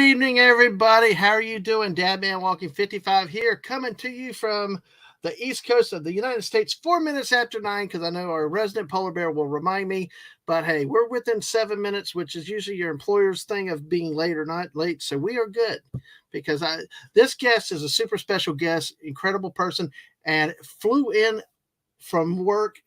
evening, everybody. How are you doing? Dadman Walking 55 here, coming to you from the East Coast of the United States, 4 minutes after 9, because I know our resident polar bear will remind me. But hey, we're within 7 minutes, which is usually your employer's thing of being late or not late. So we are good because this guest is a super special guest, incredible person, and flew in from work.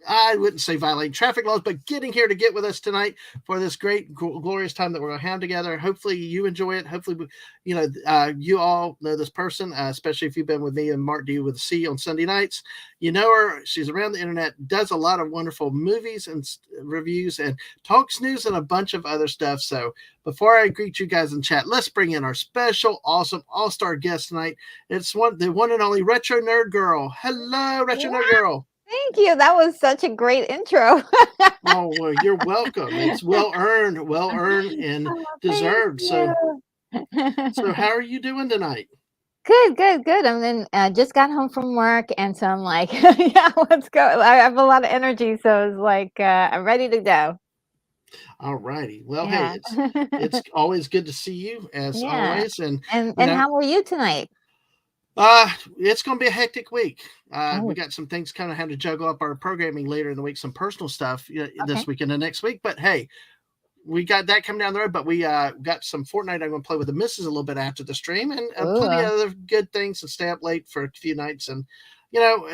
I wouldn't say violating traffic laws, but getting here to get with us tonight for this great, glorious time that we're going to have together. Hopefully you enjoy it. Hopefully, you all know this person, especially if you've been with me and Mark D with a C on Sunday nights. You know her. She's around the internet, does a lot of wonderful movies and reviews and talks news and a bunch of other stuff. So before I greet you guys in chat, let's bring in our special, awesome, all-star guest tonight. It's the one and only Retro Nerd Girl. Hello, Retro Nerd Girl. Thank you. That was such a great intro. Oh, well, you're welcome. It's well earned and deserved. So how are you doing tonight? Good. I'm just got home from work, and so I'm like, yeah, let's go. I have a lot of energy, so it's like I'm ready to go. All righty. Well, yeah. Hey, it's always good to see you as always. And how are you tonight? It's going to be a hectic week. We got some things kind of had to juggle up our programming later in the week, some personal stuff this week and the next week. But hey, we got that coming down the road. But we got some Fortnite I'm going to play with the missus a little bit after the stream, and plenty of other good things to stay up late for a few nights. And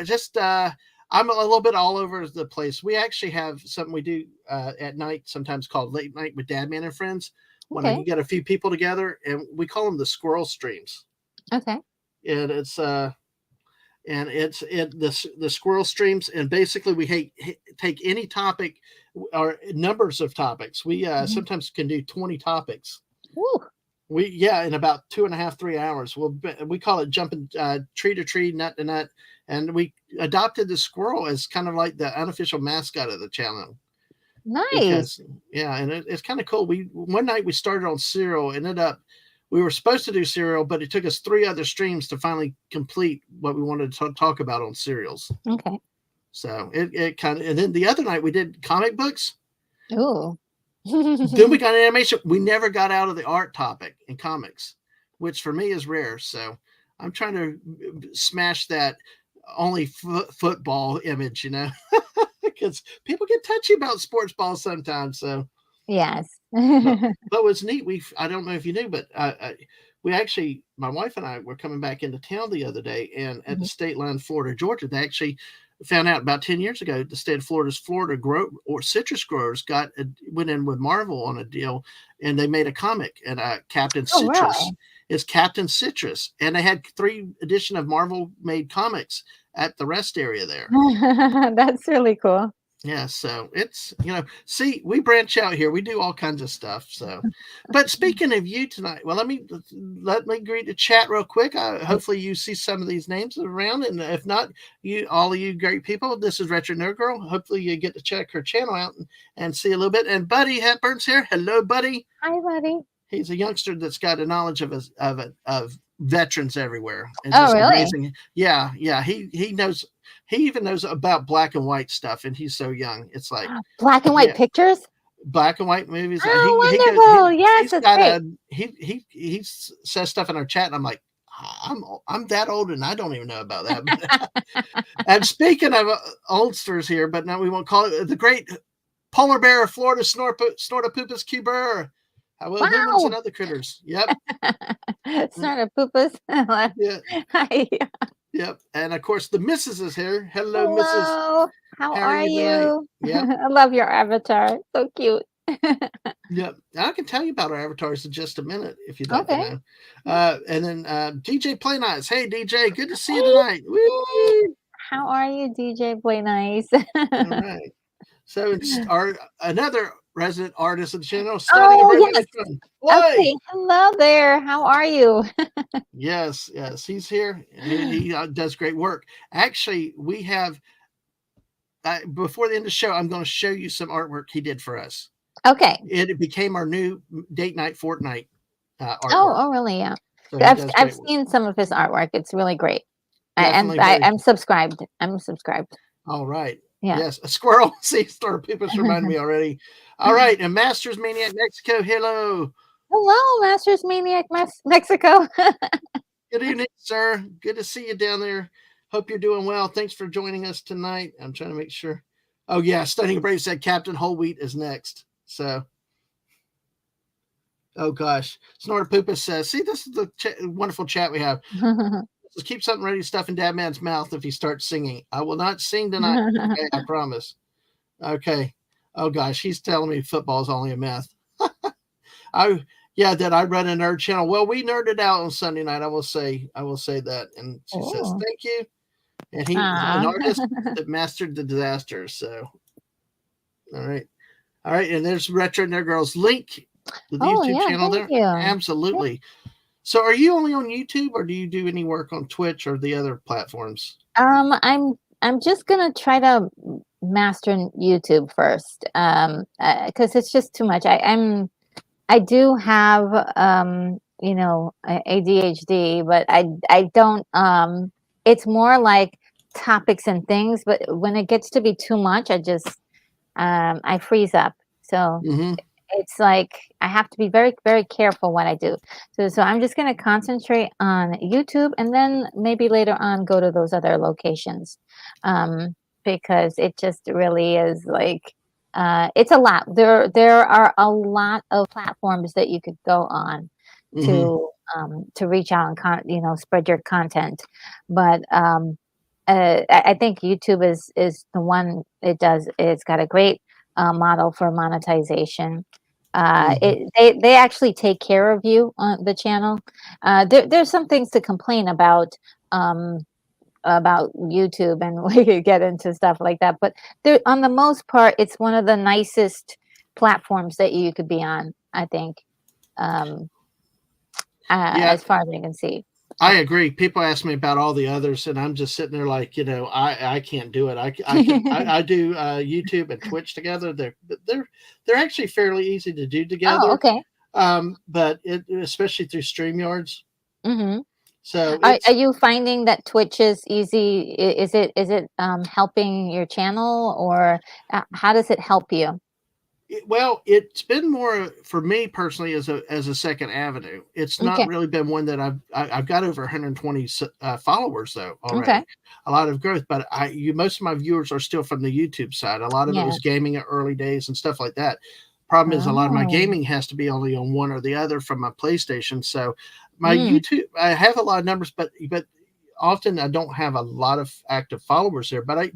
just I'm a little bit all over the place. We actually have something we do at night, sometimes called Late Night with Dadman and Friends. When you get a few people together, and we call them the squirrel streams. Okay. And it's the squirrel streams, and basically we take any topic or numbers of topics. We sometimes can do 20 topics. Ooh. In about 2.5-3 hours. We call it jumping tree to tree, nut to nut, and we adopted the squirrel as kind of like the unofficial mascot of the channel. Nice. And it's kind of cool. One night we started on cereal, ended up. We were supposed to do cereal, but it took us 3 other streams to finally complete what we wanted to talk about on cereals. Okay. So it kind of, and then the other night we did comic books. Oh. Then we got animation. We never got out of the art topic in comics, which for me is rare. So I'm trying to smash that only football image, because people get touchy about sports balls sometimes. So. Yes. but what's neat, I don't know if you knew, but we actually, my wife and I were coming back into town the other day, and at the state line, Florida, Georgia, they actually found out about 10 years ago, the state of Florida's citrus growers went in with Marvel on a deal, and they made a comic, and Captain Citrus. Really? Is Captain Citrus, and they had 3 edition of Marvel made comics at the rest area there. That's really cool. Yeah, so it's, see, we branch out here. We do all kinds of stuff. So, but speaking of you tonight, well, let me greet the chat real quick. Hopefully you see some of these names around, and if not, all of you great people, this is Retro Nerd Girl. Hopefully you get to check her channel out and see a little bit. And Buddy Hepburn's here. Hello, Buddy. Hi, Buddy. He's a youngster that's got a knowledge of veterans everywhere. It's really? Amazing. Yeah. He knows. He even knows about black and white stuff, and he's so young. It's like black and white pictures, black and white movies. Oh, wonderful! Yes, that's great. He says stuff in our chat, and I'm like, I'm that old, and I don't even know about that. And speaking of oldsters here, but now we won't call it the great polar bear of Florida, Snortopoopas cuber. Wow. Humans and other critters. Yep. Snortopoopas. Yeah. Hi. Yep. And of course the missus is here. Hello, Mrs. How are you? Yep. I love your avatar. So cute. Yep. I can tell you about our avatars in just a minute if you'd like to know. And then DJ Play Nice. Hey DJ, good to see you tonight. Woo! How are you, DJ Play Nice? All right. So it's another resident artist of the channel. Yes. Okay. Hello there. How are you? Yes, he's here. He does great work. Actually, we have before the end of the show, I'm going to show you some artwork he did for us. Okay. It became our new date night Fortnite artwork. Oh, really? Yeah. So I've seen some of his artwork. It's really great. I'm subscribed. All right. Yeah. Yes, a squirrel. See, Star Pupus reminded me already. All right, and Masters Maniac Mexico, hello. Hello, Masters Maniac Mexico. Good evening, sir. Good to see you down there. Hope you're doing well. Thanks for joining us tonight. I'm trying to make sure. Oh yeah, Stunning Brave said Captain Whole Wheat is next. So, oh gosh, Snorter Pupus says, "See, this is the wonderful chat we have. Just keep something ready to stuff in Dad Man's mouth if he starts singing. I will not sing tonight. Okay, I promise." Okay. Oh gosh, he's telling me football is only a myth. Yeah, that I run a nerd channel. Well, we nerded out on Sunday night. I will say that. And she says, Oh. "Thank you." And he's an artist that mastered the disaster. So, all right. And there's Retro Nerd Girls link, the YouTube Yeah, channel there. thank you. Absolutely. So, are you only on YouTube, or do you do any work on Twitch or the other platforms? I'm just gonna try to master YouTube first, because it's just too much. I do have ADHD, but I don't. It's more like topics and things, but when it gets to be too much, I freeze up. So Mm-hmm. it's like I have to be very, very careful what I do. So I'm just going to concentrate on YouTube, and then maybe later on go to those other locations, because it just really is like it's a lot. There are a lot of platforms that you could go on Mm-hmm. to reach out and spread your content, but I think YouTube is the one. It's got a great model for monetization. They actually take care of you on the channel. There's some things to complain about YouTube, and we could get into stuff like that. But on the most part, it's one of the nicest platforms that you could be on, I think, as far as I can see. I agree. People ask me about all the others, and I'm just sitting there like, I can't do it. I do YouTube and Twitch together. They're actually fairly easy to do together. Oh, okay. But especially through StreamYards. Mm-hmm. So Are you finding that Twitch is easy? Is it helping your channel, or how does it help you? well, it's been more for me personally as a second avenue. It's not Okay. really been one that I've got over 120 followers though already. Okay. A lot of growth, but most of my viewers are still from the YouTube side. A lot of it Yeah. was gaming at early days and stuff like that. Problem is, a lot of my Oh. gaming has to be only on one or the other from my PlayStation. So my Mm. YouTube, I have a lot of numbers, but often I don't have a lot of active followers there. But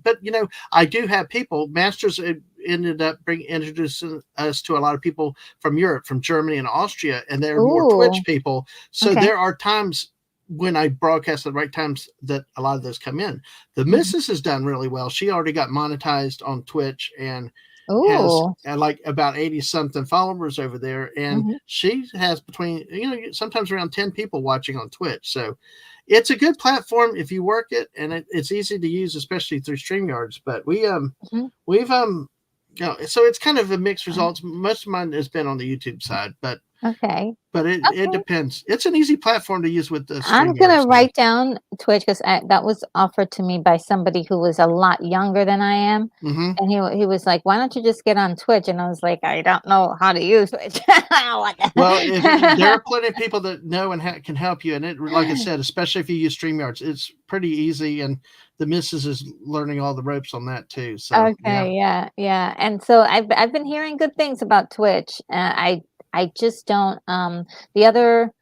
I do have people. Masters ended up introducing us to a lot of people from Europe, from Germany and Austria, and they're more Twitch Ooh. people. So Okay. there are times when I broadcast at the right times that a lot of those come in. The missus has done really well. She already got monetized on Twitch and has Ooh. like about 80 something followers over there, and Mm-hmm. she has between sometimes around 10 people watching on Twitch. So it's a good platform if you work it, and it's easy to use, especially through StreamYards. But we've so it's kind of a mixed results. Most of mine has been on the YouTube side, but Okay. it depends. It's an easy platform to use with the I'm gonna StreamYards. write down Twitch because that was offered to me by somebody who was a lot younger than I am, Mm-hmm. and he was like, "Why don't you just get on Twitch?" And I was like, "I don't know how to use Twitch." Well, there are plenty of people that know and can help you, and it, like I said, especially if you use StreamYards, it's pretty easy, and the missus is learning all the ropes on that too. So Okay, yeah, and so I've been hearing good things about Twitch. I just don't. The other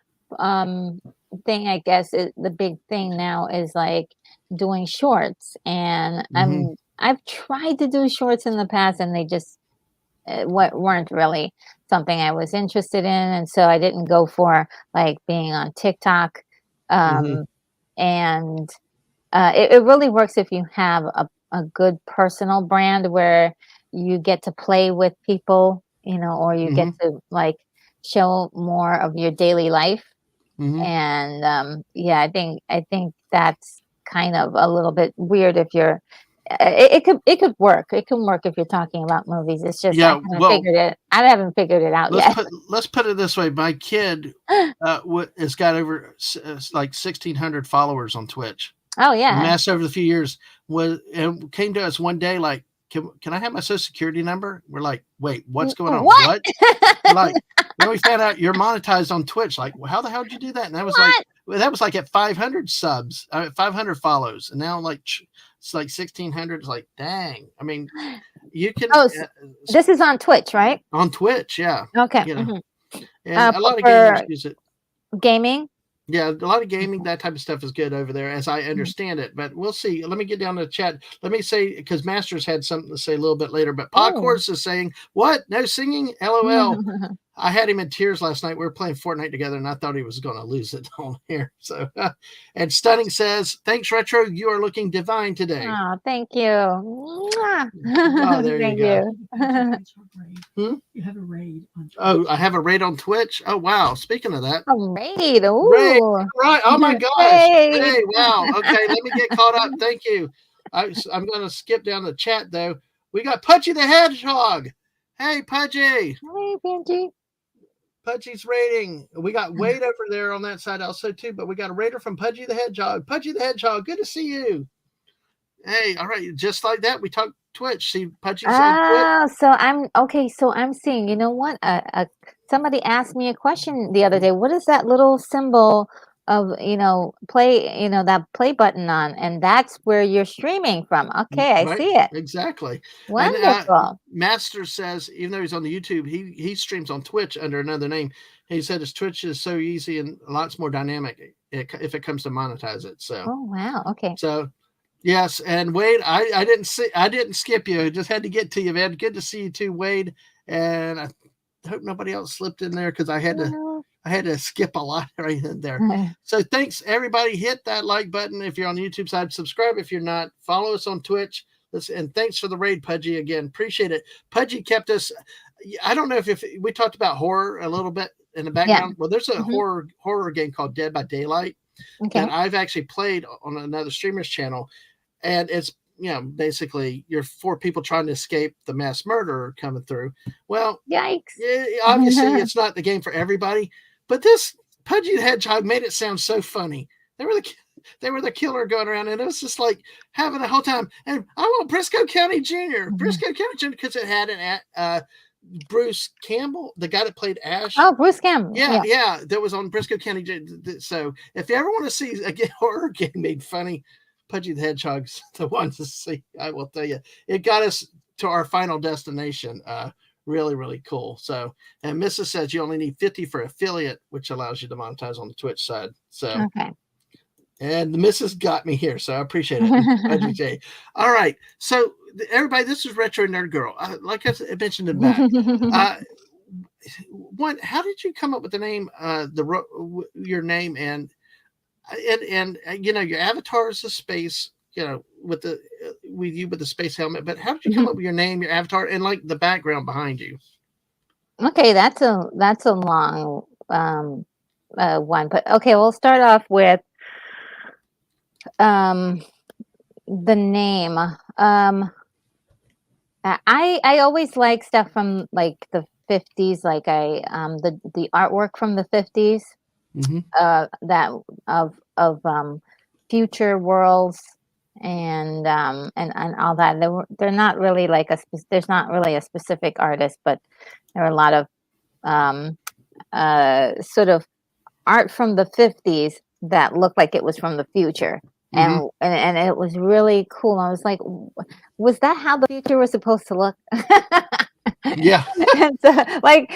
thing, I guess, is the big thing now is like doing shorts, and mm-hmm. I've tried to do shorts in the past, and they just weren't really something I was interested in, and so I didn't go for like being on TikTok. Mm-hmm. And it really works if you have a good personal brand where you get to play with people, or you get Mm-hmm. to like show more of your daily life. Mm-hmm. And yeah, I think that's kind of a little bit weird if you're. It could work. It can work if you're talking about movies. It's just Yeah, well, I haven't figured it out yet. let's put it this way. My kid has got over like 1,600 followers on Twitch. Oh yeah. Amassed over the few years, and came to us one day like, can I have my social security number? We're like, wait, what's going on? What? What? We're like, then we found out you're monetized on Twitch. Like, well, how the hell did you do that? And that was like, What? well, that was like at 500 subs, 500 follows, and now like it's like 1,600. It's like, dang. I mean, you can. Oh, this is on Twitch, right? On Twitch, yeah. Okay. You know, and a lot of For gamers use it. gaming. Yeah, a lot of gaming, that type of stuff is good over there, as I understand it. But we'll see. Let me get down to the chat. Let me say, because Masters had something to say a little bit later. But Podcourse is saying, "What? No singing? LOL." I had him in tears last night. We were playing Fortnite together, and I thought he was going to lose it on here. So, and Stunning says, "Thanks, Retro. You are looking divine today." Oh, thank you. Oh, there thank you go. You have a raid on Twitch. Oh, I have a raid on Twitch. Oh, wow. Speaking of that, A raid. Ooh. raid. Right. Oh my gosh. Raid. Hey, wow. Okay, let me get caught up. Thank you. I'm going to skip down the chat though. We got Pudgy the Hedgehog. Hey, Pudgy. Hey, Benji. Pudgy's raiding. We got Wade over there on that side also too, but we got a raider from Pudgy the Hedgehog. Pudgy the Hedgehog, good to see you. Hey, all right, just like that, we talked Twitch. See, Pudgy's on Twitch. So I'm okay. So I'm seeing. You know what? Somebody asked me a question the other day. What is that little symbol of play? That play button on, and that's where you're streaming from. Okay, I see it. Exactly. Wonderful. And, Master says, even though he's on the YouTube, he streams on Twitch under another name. He said his Twitch is so easy and lots more dynamic if it comes to monetize it. So. Oh wow. Okay. So. Yes, and Wade, I didn't skip you. I just had to get to you, man. Good to see you too, Wade. And I hope nobody else slipped in there because I had to skip a lot right in there. So thanks everybody. Hit that like button if you're on the YouTube side. Subscribe if you're not. Follow us on Twitch. And thanks for the raid, Pudgy. Again, appreciate it. Pudgy kept us. I don't know if we talked about horror a little bit in the background. Yeah. Well, there's a horror game called Dead by Daylight that I've actually played on another streamer's channel. And it's, basically you're 4 people trying to escape the mass murderer coming through. Well, yikes. Obviously, it's not the game for everybody, but this Pudgy the Hedgehog made it sound so funny. They were the killer going around, and it was just like having a whole time. And I want Briscoe County Jr. Briscoe County Jr. because it had an Bruce Campbell, the guy that played Ash. Oh, Bruce Campbell. Yeah, that was on Briscoe County. So if you ever want to see a horror game made funny, Pudgy the Hedgehog's the one to see. I will tell you, it got us to our final destination. Really, really cool. So, and Mrs. says you only need 50 for affiliate, which allows you to monetize on the Twitch side. So, okay. And the Mrs. got me here, so I appreciate it. Pudgy J. All right. So, everybody, this is Retro Nerd Girl. Like I mentioned in back. One, how did you come up with the name? Your name and your avatar is a space, with the space helmet. But how did you come up with your name, your avatar, and like the background behind you? Okay, that's a long one. But okay, we'll start off with the name. I always like stuff from like the 50s, like the artwork from the 50s. That of future worlds and all that. They're not really like there's not really a specific artist, but there are a lot of sort of art from the 50s that looked like it was from the future. And it was really cool. I was like, was that how the future was supposed to look? Yeah. And so, like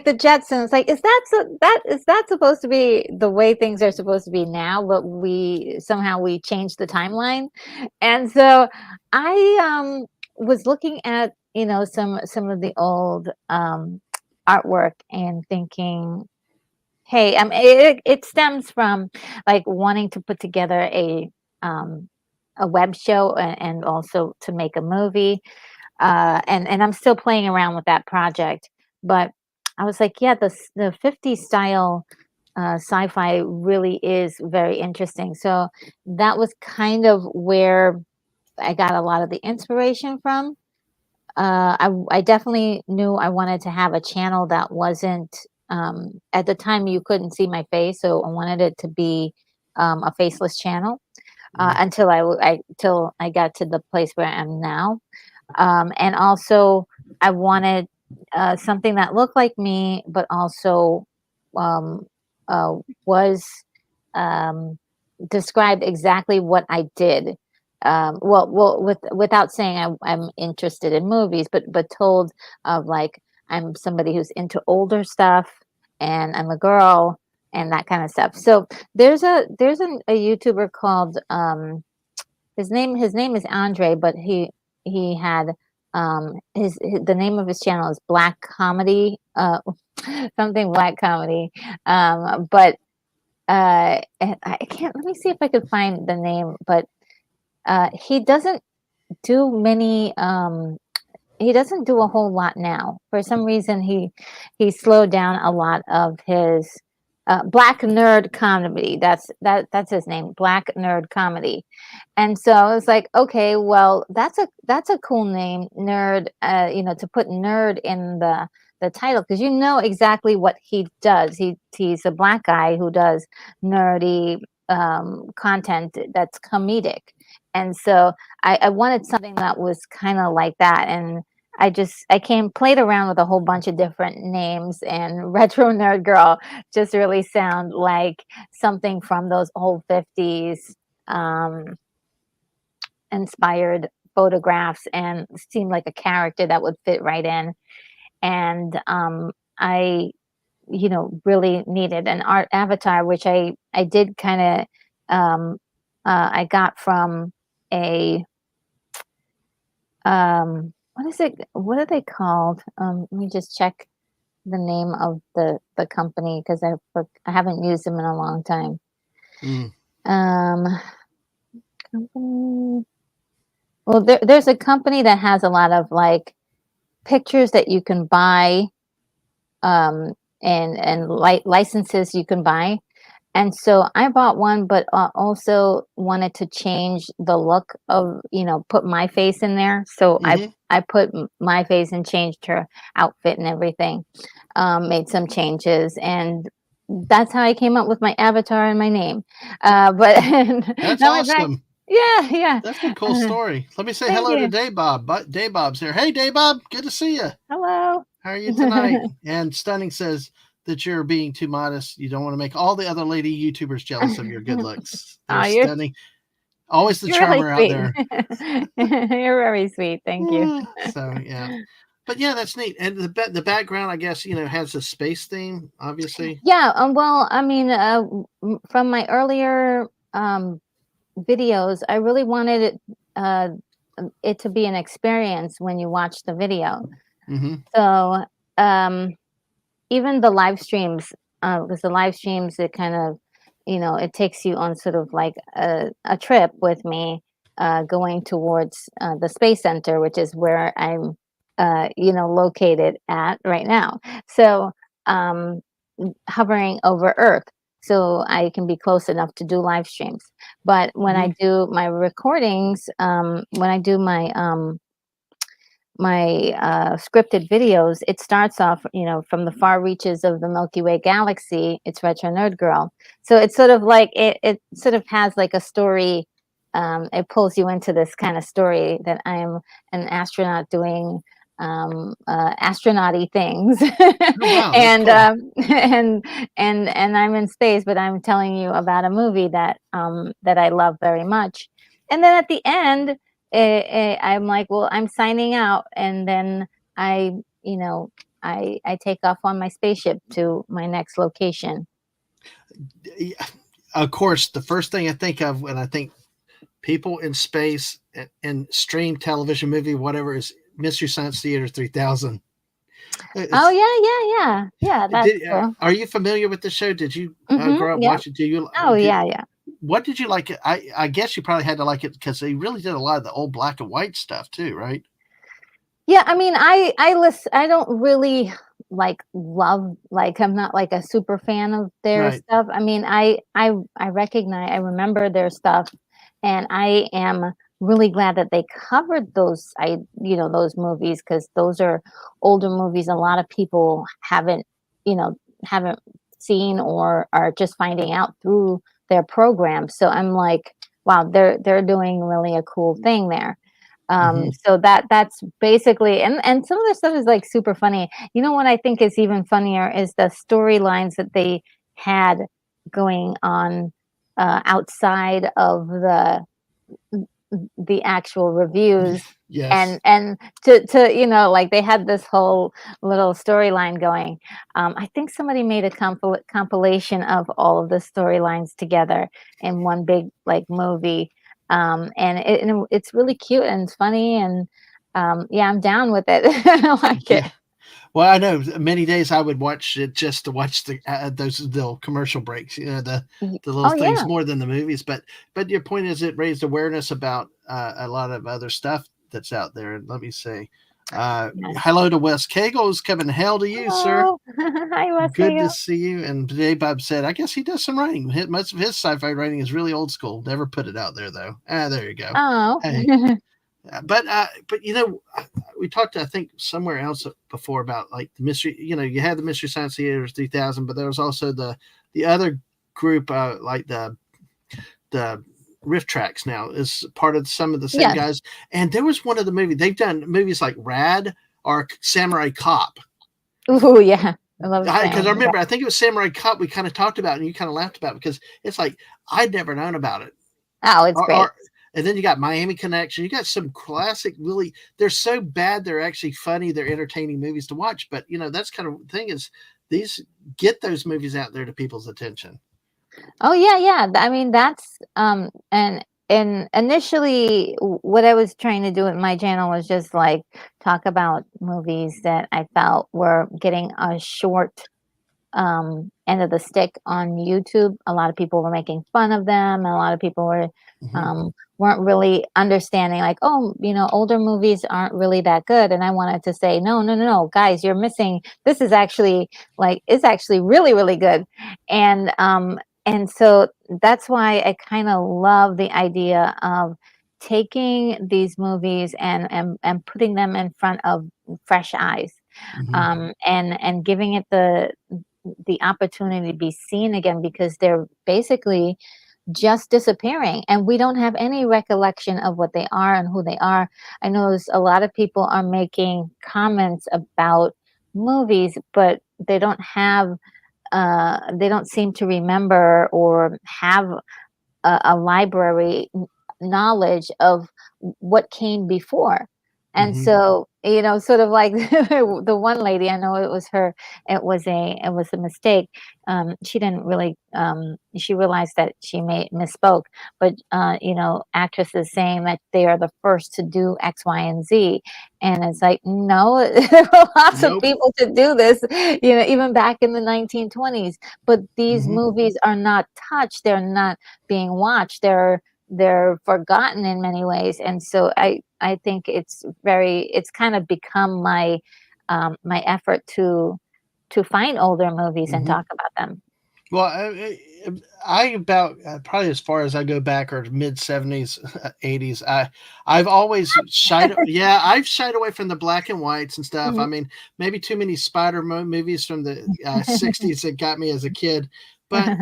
the Jetsons, like is that supposed to be the way things are supposed to be now, but we changed the timeline. And so I was looking at some of the old artwork and thinking, hey, it stems from like wanting to put together a web show and also to make a movie. And I'm still playing around with that project, but I was like, yeah, the 50s style sci-fi really is very interesting. So that was kind of where I got a lot of the inspiration from. I definitely knew I wanted to have a channel that wasn't, at the time you couldn't see my face, so I wanted it to be a faceless channel until I got to the place where I am now. And also I wanted something that looked like me, but also um, was um, described exactly what I did. Without saying I'm interested in movies, but told of like I'm somebody who's into older stuff, and I'm a girl, and that kind of stuff. So there's a YouTuber called his name is Andre, but he had the name of his channel is Black Comedy, something Black Comedy. But and I can't, let me see if I could find the name, but he doesn't do many he doesn't do a whole lot now. For some reason, he slowed down a lot of his Black Nerd Comedy. That's his name, Black Nerd Comedy. And so I was like, okay, well, that's a cool name, nerd. To put nerd in the title, because you know exactly what he does. He's a black guy who does nerdy content that's comedic, and so I wanted something that was kind of like that. And I played around with a whole bunch of different names, and retro nerd girl just really sound like something from those old 50s um, inspired photographs, and seemed like a character that would fit right in. And I really needed an art avatar, which I did kind of I got from a what is it? What are they called? Let me just check the name of the company, because I haven't used them in a long time. Mm. Company. Well, there's a company that has a lot of like pictures that you can buy, and licenses you can buy. And so I bought one, but also wanted to change the look of, put my face in there. So Mm-hmm. I put my face and changed her outfit and everything, made some changes. And that's how I came up with my avatar and my name. But That's now my back. awesome. Yeah, yeah. That's a cool story. Let me say Thank hello to you. Daybob. Daybob's here. Hey, Daybob. Good to see you. Hello. How are you tonight? And Stunning says that you're being too modest. You don't want to make all the other lady YouTubers jealous of your good looks. Oh, There's Stunning. Always the you're really charmer out sweet. there. You're very sweet. Thank you. So, yeah. But yeah, that's neat. And the background, I guess, has a space theme, obviously. Yeah, well, I mean, from my earlier videos, I really wanted it to be an experience when you watch the video. Mm-hmm. So even the live streams, because the live streams, it kind of, it takes you on sort of like a trip with me, going towards the Space Center, which is where I'm, located at right now. So hovering over Earth, so I can be close enough to do live streams. But when I do my recordings, when I do my scripted videos, it starts off, from the far reaches of the Milky Way galaxy. It's Retro Nerd Girl. So it's sort of like it sort of has like a story. It pulls you into this kind of story that I'm an astronaut doing astronauty things. Oh, wow, and cool. and I'm in space, but I'm telling you about a movie that I love very much. And then at the end, I'm like, well, I'm signing out, and then I, I take off on my spaceship to my next location. Of course, the first thing I think of when I think people in space and stream television movie, whatever, is Mystery Science Theater 3000. Oh yeah. That's cool. Are you familiar with the show? Did you grow up Yep. watching? Do you? Oh yeah. What did you like? I guess you probably had to like it because they really did a lot of the old black and white stuff too, right? Yeah, I mean, I listen. I don't really love, I'm not like a super fan of their Right. stuff. I mean, I recognize, I remember their stuff, and I am really glad that they covered those movies, because those are older movies. A lot of people haven't seen, or are just finding out through their program. So I'm like, wow, they're doing really a cool thing there. So that's basically, and some of the stuff is like super funny. You know what I think is even funnier is the storylines that they had going on outside of the actual reviews. Yes. And to like they had this whole little storyline going. I think somebody made a compilation of all of the storylines together in one big like movie. And it's really cute and it's funny, and yeah, I'm down with it. I like it. Yeah. Well, I know many days I would watch it just to watch those little commercial breaks, the little Oh things yeah. more than the movies. But your point is it raised awareness about a lot of other stuff that's out there. And let me say, Yes. hello to Wes Kagels, coming hell to you, sir. Hello. Hi, Good Wesley. to see you. And today Bob said, I guess he does some writing. Most of his sci-fi writing is really old school. Never put it out there though. There you go. Oh. Hey. But we talked, I think, somewhere else before about like the mystery. You had the Mystery Science Theater 3000, but there was also the other group, like the Riff Tracks now is part of some of the same Yes. guys. And there was one of the movies they've done movies like Rad or Samurai Cop. Ooh, yeah. I love Because I Sam. remember, I think it was Samurai Cop we kind of talked about and you kind of laughed about because it's like I'd never known about it. Oh, it's great. And then you got Miami Connection. You got some classic, really, they're so bad, they're actually funny. They're entertaining movies to watch. But, that's kind of the thing is get those movies out there to people's attention. Oh, yeah, yeah. I mean, that's, and initially what I was trying to do with my channel was just like talk about movies that I felt were getting a short end of the stick on YouTube. A lot of people were making fun of them, and a lot of people weren't really understanding, like, oh, older movies aren't really that good. And I wanted to say, no, guys, you're missing. This is actually it's actually really, really good. And so that's why I kind of love the idea of taking these movies and putting them in front of fresh eyes, and giving it the opportunity to be seen again, because they're basically just disappearing and we don't have any recollection of what they are and who they are. I know a lot of people are making comments about movies, but they don't seem to remember or have a library knowledge of what came before. And so, sort of like the one lady, I know it was her, it was a mistake. She didn't really, she realized that she misspoke, but, actresses saying that they are the first to do X, Y, and Z. And it's like, no, there were lots of people to do this, even back in the 1920s. But these movies are not touched. They're not being watched. They're forgotten in many ways. And so I think it's kind of become my my effort to find older movies and talk about them. Well, I about probably as far as I go back, or mid 70s, 80s. I've always shied. Yeah, I've shied away from the black and whites and stuff. I mean, maybe too many Spider movies from the 60s that got me as a kid. But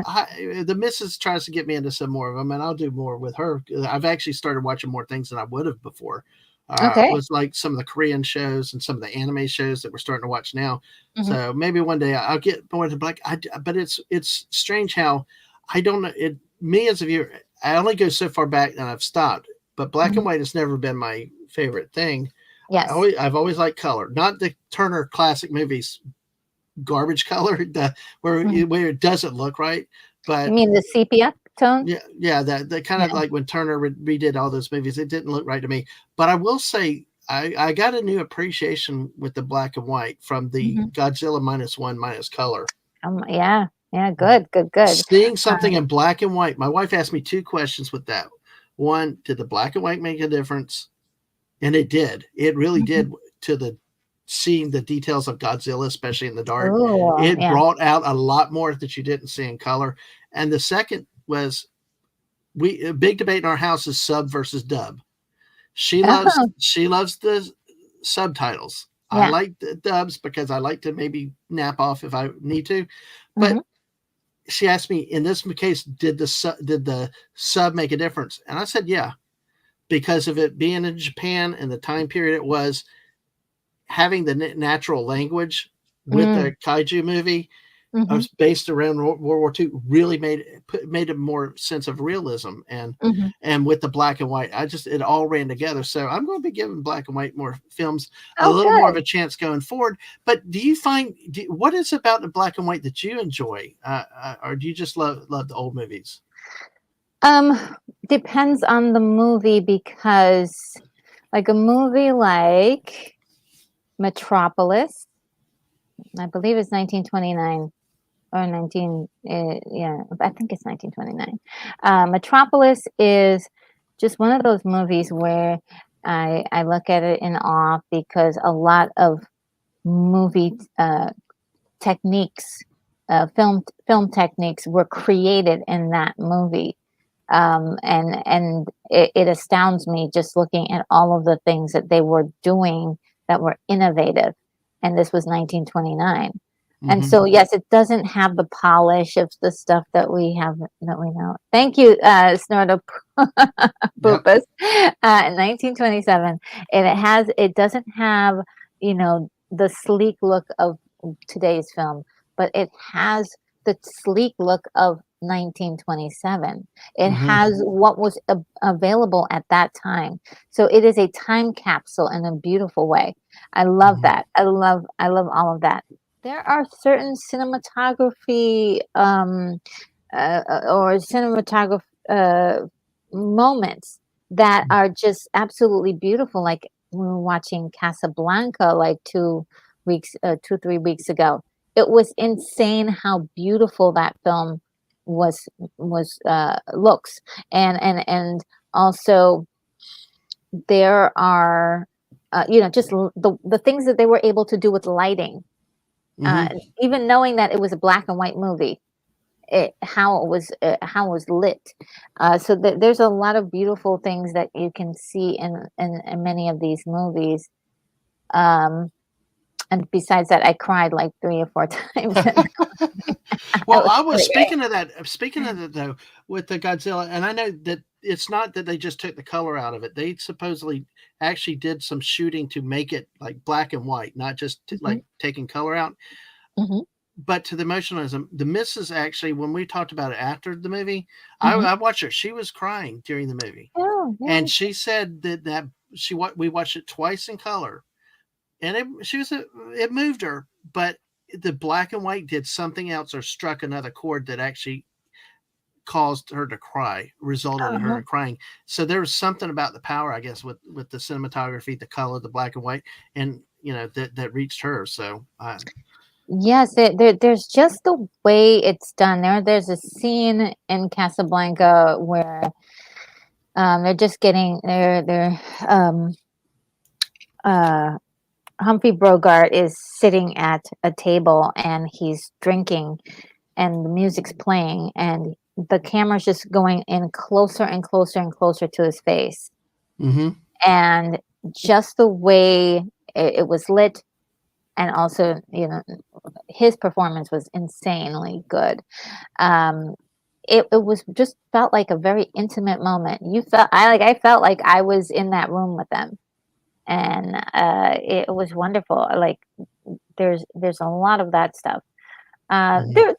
the missus tries to get me into some more of them, and I'll do more with her. I've actually started watching more things than I would have before. It was like some of the Korean shows and some of the anime shows that we're starting to watch now. So maybe one day I'll get more into black. But it's strange how I don't know it. Me as a viewer, I only go so far back and I've stopped. But black and white has never been my favorite thing. Yes, I've always liked color, not the Turner classic movies. Garbage color, where it doesn't look right. But you mean the sepia tone? Yeah, that kind of like when Turner redid all those movies, it didn't look right to me. But I will say, I got a new appreciation with the black and white from the Godzilla -1 color. Yeah, good. Seeing something in black and white. My wife asked me 2 questions with that. One, did the black and white make a difference? And it did. It really did to seeing the details of Godzilla, especially in the dark. Ooh, it brought out a lot more that you didn't see in color. And the second was a big debate in our house is sub versus dub. She loves the subtitles. I like the dubs because I like to maybe nap off if I need to. But she asked me, in this case, did the sub make a difference? And I said, yeah. because of it being in Japan and the time period it was, having the natural language with the kaiju movie was based around World War II really made a more sense of realism and with the black and white, it all ran together. So I'm going to be giving black and white more films a little more of a chance going forward. But do you find what is about the black and white that you enjoy, or do you just love the old movies? Depends on the movie, because like a movie like Metropolis, I believe it's 1929 or 19, yeah, I think it's 1929. Metropolis is just one of those movies where I look at it in awe, because a lot of movie techniques, film techniques were created in that movie. And it astounds me just looking at all of the things that they were doing that were innovative. And this was 1929. And so, yes, it doesn't have the polish of the stuff that we have, that we know. Thank you, Snortopopus. In 1927, and it doesn't have, the sleek look of today's film, but it has the sleek look of 1927. It has what was available at that time. So it is a time capsule in a beautiful way. I love that. I love all of that. There are certain cinematography or cinematography moments that are just absolutely beautiful. Like we were watching Casablanca like 3 weeks ago. It was insane how beautiful that film was looks, and also there are just the things that they were able to do with lighting, even knowing that it was a black and white movie, how it was lit. So there's a lot of beautiful things that you can see in many of these movies. And besides that, I cried like 3 or 4 times. Well, I was speaking of that though, with the Godzilla, and I know that it's not that they just took the color out of it. They supposedly actually did some shooting to make it like black and white, not just like taking color out. But to the emotionalism, the missus actually, when we talked about it after the movie, I watched her. She was crying during the movie, and she said that we watched it twice in color. And it moved her, but the black and white did something else or struck another chord that actually caused her to cry, resulted in her crying. So there was something about the power, I guess, with the cinematography, the color, the black and white, and that reached her. So yes, there's just the way it's done. There's a scene in Casablanca where they're just getting Humphrey Bogart is sitting at a table and he's drinking, and the music's playing, and the camera's just going in closer and closer and closer to his face. And just the way it was lit, and also, his performance was insanely good. It was just felt like a very intimate moment. I felt like I was in that room with them. And it was wonderful. Like there's a lot of that stuff. There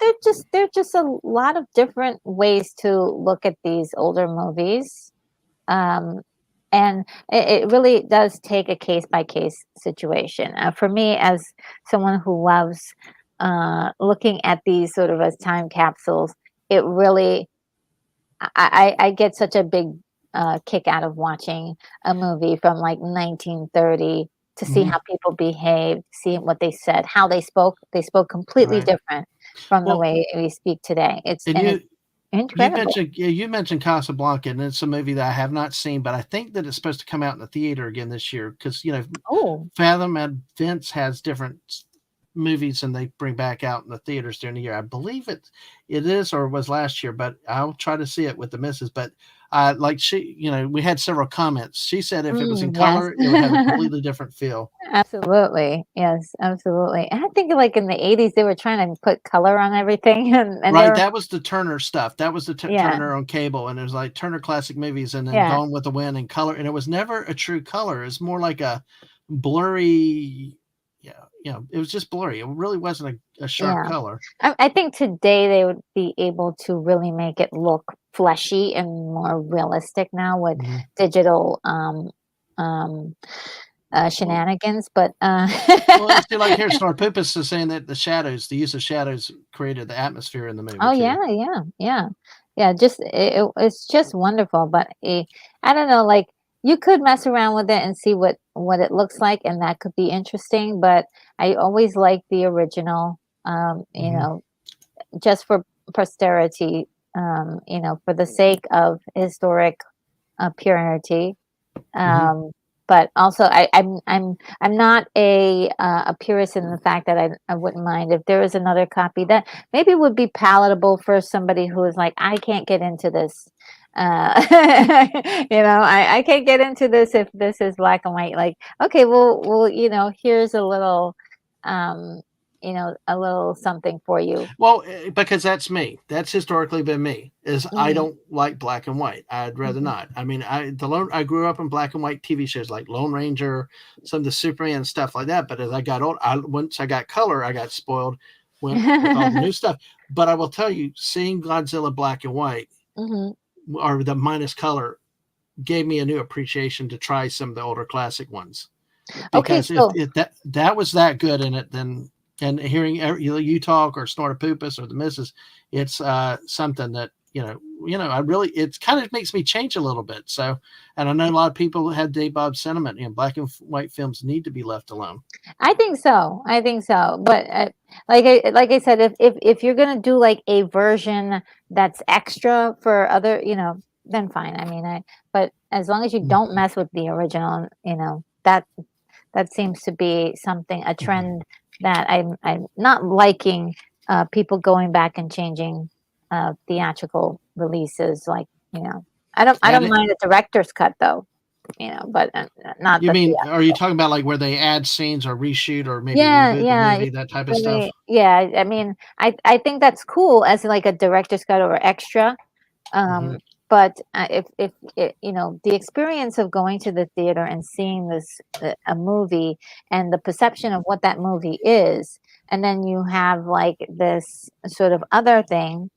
just a lot of different ways to look at these older movies, and it really does take a case by case situation. For me, as someone who loves looking at these sort of as time capsules, it really I get such a big kick out of watching a movie from like 1930 to see how people behaved, see what they said, how they spoke. They spoke completely different from the way we speak today. It's incredible. You mentioned Casablanca, and it's a movie that I have not seen, but I think that it's supposed to come out in the theater again this year because Fathom Advents has different movies and they bring back out in the theaters during the year. I believe it is or was last year, but I'll try to see it with the missus. But like she, we had several comments. She said if it was in Yes. color, it would have a completely different feel. Absolutely. Yes, absolutely. And I think like in the 80s they were trying to put color on everything and Right, they're that was the Turner stuff. That was the yeah, Turner on cable, and it was like Turner Classic Movies, and then yeah, Gone with the Wind and color, and it was never a true color. It's more like a blurry, yeah, it was just blurry. It really wasn't a sharp yeah. color. I think today they would be able to really make it look fleshy and more realistic now with Mhm. digital um Well, shenanigans, but well, see, like here, Star Pupus is saying that the use of shadows created the atmosphere in the movie oh too. yeah, yeah, yeah. Yeah, just it's just wonderful, but I don't know, like you could mess around with it and see what it looks like and that could be interesting, but I always like the original Hmm. just for posterity, for the sake of historic purity. Hmm. Um, but also, I'm not a purist in the fact that I wouldn't mind if there was another copy that maybe would be palatable for somebody who is like, I can't get into this. I can't get into this if this is black and white. Like, okay, well, here's um, a little something for you. Well, because that's me. That's historically been me. Is I Hmm. don't like black and white. I'd rather Hmm. not. I mean, I grew up in black and white TV shows like Lone Ranger, some of the Superman stuff like that. But as I got old, once I got color, I got spoiled. Went with all the new stuff. But I will tell you, seeing Godzilla black and white Hmm. or the minus color gave me a new appreciation to try some of the older classic ones. Okay, Because if, so if that was that good in it, then and hearing you talk or snort a poopus or the missus, it's something that I really it kind of makes me change a little bit. So, and I know a lot of people had Dave Bob's sentiment. Black and white films need to be left alone. I think so. I think so. But like I said, if you're gonna do like a version that's extra for other, then fine. I mean, but as long as you don't mess with the original, that seems to be a Mhm. trend that I'm not liking. People going back and changing theatrical releases, like I And don't mind the director's cut though, but not you the mean, are you theatrical. talking about like where they add scenes or reshoot or maybe Yeah, reboot the yeah, yeah, movie, that type of stuff? really, yeah. I mean, I think that's cool as like a director's cut or extra. Hmm. Um, but if the experience of going to the theater and seeing this a movie and the perception of what that movie is, and then you have like this sort of other thing,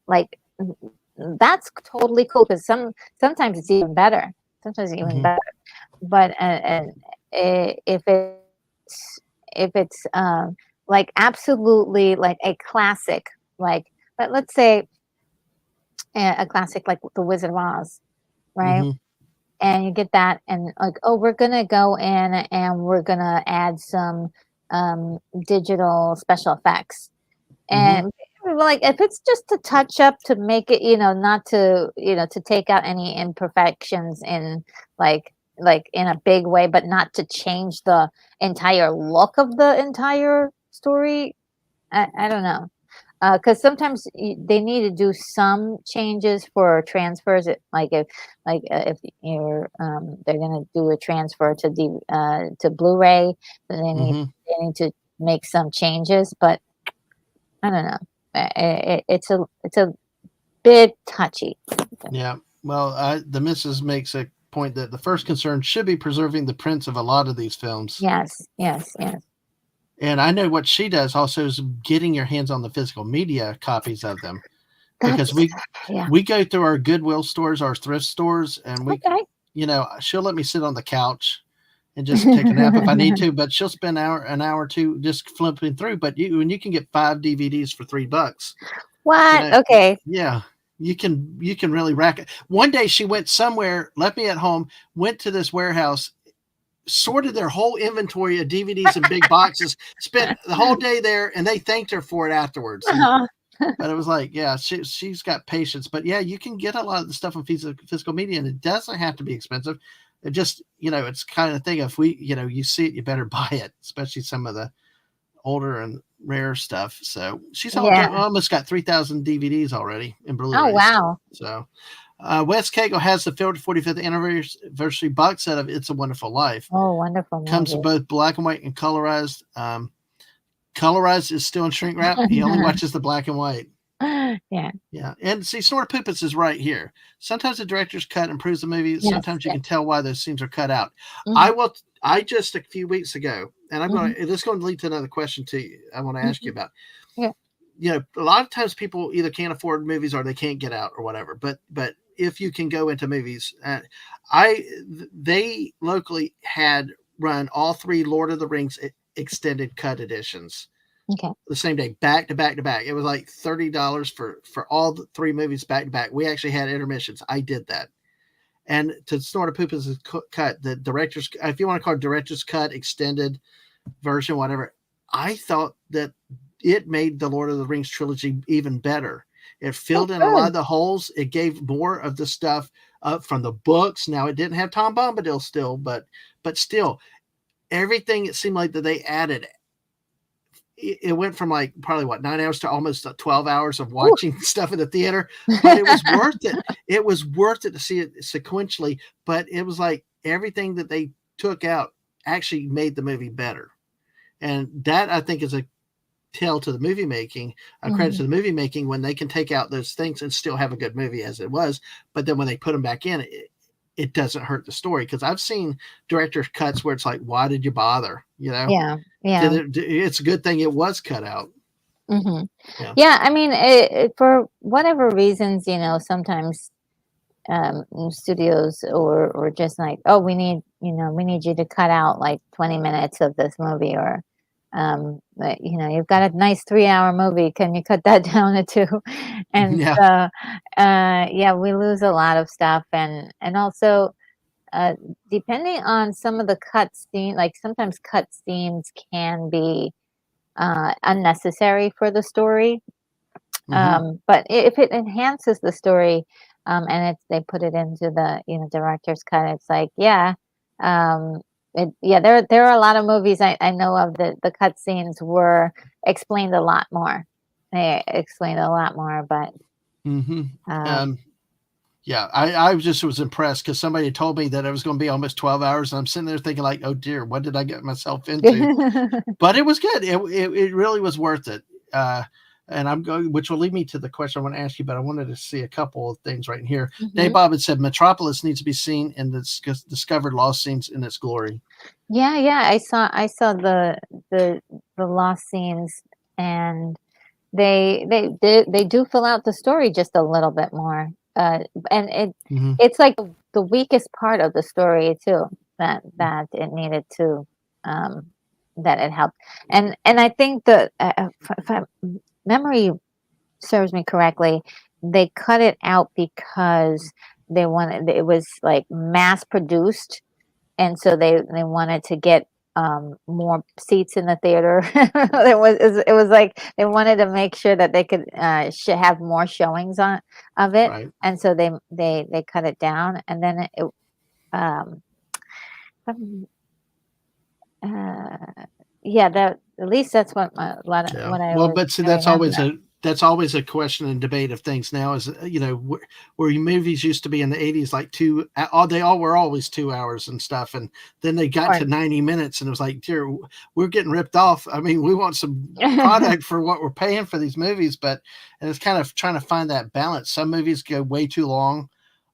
like that's totally cool because sometimes it's even better. Sometimes it's even Hmm. better. But if it's like absolutely like a classic, like let's say a classic like The Wizard of Oz, right? Hmm. And you get that, and like, oh, we're gonna go in and we're gonna add some digital special effects, Hmm. and like if it's just a touch up to make it, not to to take out any imperfections in like in a big way, but not to change the entire look of the entire story. I don't know. Because sometimes they need to do some changes for transfers. Like if you're they're gonna do a transfer to Blu-ray, then Hmm. they need to make some changes. But I don't know. It's a bit touchy. Yeah. Well, the missus makes a point that the first concern should be preserving the prints of a lot of these films. Yes, yes, yes. And I know what she does also is getting your hands on the physical media copies of them because That's yeah. we go through our Goodwill stores, our thrift stores, and Okay. she'll let me sit on the couch and just take a nap if I need to, but she'll spend an hour or two just flipping through. But when you can get 5 DVDs for $3, you What? know, Okay. yeah, you can really rack it. One day she went somewhere, left me at home, went to this warehouse, sorted their whole inventory of DVDs in big boxes, spent the whole day there, and they thanked her for it afterwards. And but it was like, yeah, she's got patience. But yeah, you can get a lot of the stuff on physical media, and it doesn't have to be expensive. It just, it's kind of thing. If you see it, you better buy it, especially some of the older and rare stuff. So she's Yeah. almost got 3,000 DVDs already in Blu-rays. Oh, wow. So Wes Cagle has the 45th anniversary box set of It's a Wonderful Life. Oh, wonderful movie. Comes in both black and white and colorized. Colorized is still in shrink wrap. He only watches the black and white. Yeah. Yeah. And see, Snort Poopus is right here. Sometimes the director's cut improves the movie. Yes, Sometimes you can tell why those scenes are cut out. Mhm. I just a few weeks ago, and I'm Mhm. this is going to lead to another question to you. I want to ask you about. Yeah. You know, a lot of times people either can't afford movies or they can't get out or whatever. But if you can go into movies, they locally had run all 3 Lord of the Rings extended cut editions. Okay. The same day, back to back to back. It was like $30 for all the 3 movies back to back. We actually had intermissions. I did that. And to Snort a Poopus' cut, the director's, if you want to call it director's cut, extended version, whatever, I thought that it made the Lord of the Rings trilogy even better. It filled in a lot of the holes. It gave more of the stuff from the books. Now, it didn't have Tom Bombadil still, but still, everything it seemed like that they added, it went from like probably 9 hours to almost 12 hours of watching stuff in the theater, but it was worth it. It was worth it to see it sequentially, but it was like everything that they took out actually made the movie better. And that, I think, is a tell to the movie making, a credit to the movie making, when they can take out those things and still have a good movie as it was. But then when they put them back in, it doesn't hurt the story. Because I've seen director's cuts where it's like, why did you bother? You know? Yeah. It's a good thing it was cut out. Mm-hmm. Yeah. I mean, for whatever reasons, you know, sometimes studios or just like, oh, we need you to cut out like 20 minutes of this movie, or but, you know, you've got a nice 3-hour movie, can you cut that down to 2? And so we lose a lot of stuff, and also depending on some of the cut scene, like sometimes cut scenes can be unnecessary for the story. But if it enhances the story, and they put it into the director's cut, it's like there are a lot of movies I know of that the cut scenes were explained a lot more. They explained a lot more, but I just was impressed because somebody told me that it was going to be almost 12 hours, and I'm sitting there thinking like, oh dear, what did I get myself into? But it was good. It really was worth it. And I'm going, which will lead me to the question I want to ask you, but I wanted to see a couple of things right in here. Dave Bob had said Metropolis needs to be seen in the discovered lost scenes in its glory. Yeah. I saw the lost scenes, and they do fill out the story just a little bit more. And it's like the weakest part of the story too, that it needed to that it helped. And I think that if memory serves me correctly, they cut it out because it was like mass produced, and so they wanted to get more seats in the theater. It was like they wanted to make sure that they could have more showings of it, right. And so they cut it down, and then that at least that's what what I well, was, but see, I that's always a question and debate of things now. Is where movies used to be in the 80s like they all were always 2 hours and stuff, and then they got to 90 minutes, and it was like, dear, we're getting ripped off. I mean, we want some product for what we're paying for these movies, and it's kind of trying to find that balance. Some movies go way too long.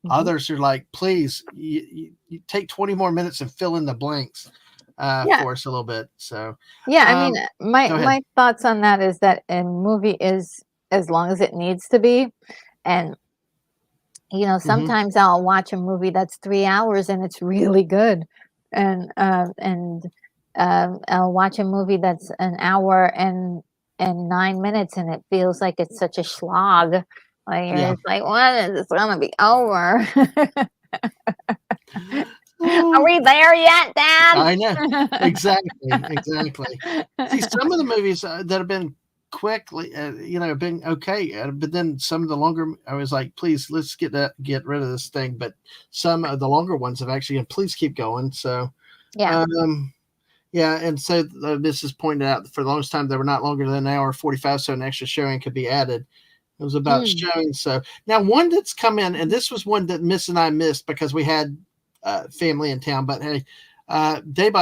Others are like, please, you take 20 more minutes and fill in the blanks for us a little bit. So I mean, my thoughts on that is that a movie is as long as it needs to be, and sometimes I'll watch a movie that's 3 hours and it's really good, and I'll watch a movie that's an hour and 9 minutes, and it feels like it's such a slog. Like you're just like, when is this gonna be over? Are we there yet, Dad? I know. Exactly. See, some of the movies that have been quickly, been okay. But then some of the longer, I was like, please, let's get rid of this thing. But some of the longer ones have actually, please keep going. So, Yeah, and so this is pointed out for the longest time they were not longer than an hour 45, so an extra showing could be added. It was about showing. So now one that's come in, and this was one that Miss and I missed because we had family in town. But hey, Dave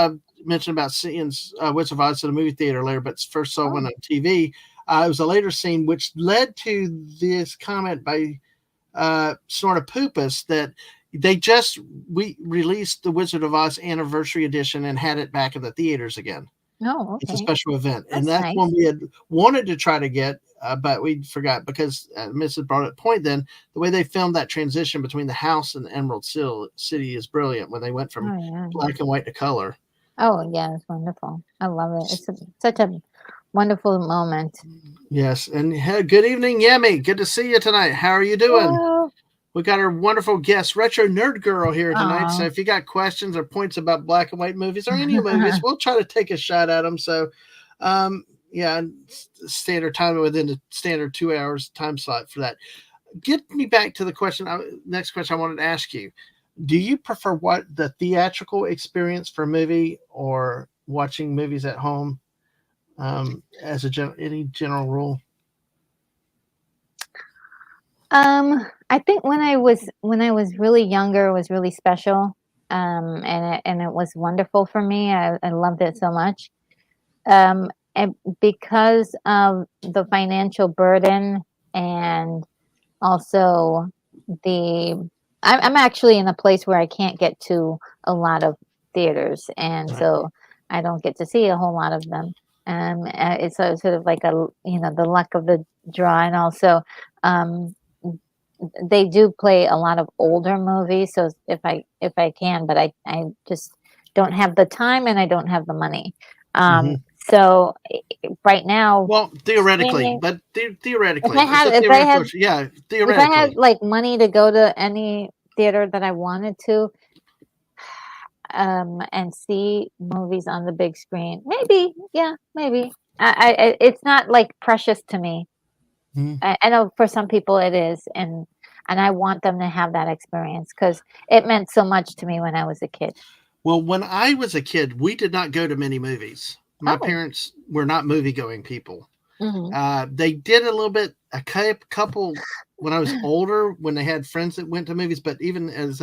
mentioned about seeing Wizard of Oz at a movie theater later, but first saw one on TV. It was a later scene, which led to this comment by Snorta Poopus that we released the Wizard of Oz anniversary edition and had it back in the theaters again. Oh, okay. It's a special event, That's and that's nice. one we had wanted to try to get, but we forgot because Mrs. brought up point. Then the way they filmed that transition between the house and the Emerald City is brilliant when they went from black and white to color. Oh yeah, it's wonderful. I love it. It's such a wonderful moment. Yes, and good evening, Yemi. Good to see you tonight. How are you doing? Hello. We got our wonderful guest, Retro Nerd Girl, here tonight. So if you got questions or points about black and white movies or any movies, we'll try to take a shot at them. So, standard time within the standard 2 hours time slot for that. Get me back to the question. Next question I wanted to ask you: do you prefer the theatrical experience for a movie or watching movies at home? As any general rule. I think when I was really younger, it was really special, and it was wonderful for me. I loved it so much, and because of the financial burden, and also I'm actually in a place where I can't get to a lot of theaters, and so I don't get to see a whole lot of them. It's sort of like the luck of the draw, and also they do play a lot of older movies. So if I can, but I just don't have the time and I don't have the money. So right now, well, theoretically, theoretically, if I had like money to go to any theater that I wanted to, and see movies on the big screen, maybe. It's not like precious to me. I know for some people it is, and I want them to have that experience because it meant so much to me when I was a kid. Well, when I was a kid, we did not go to many movies. My parents were not movie-going people. They did a little bit, a couple when I was older, when they had friends that went to movies. But even as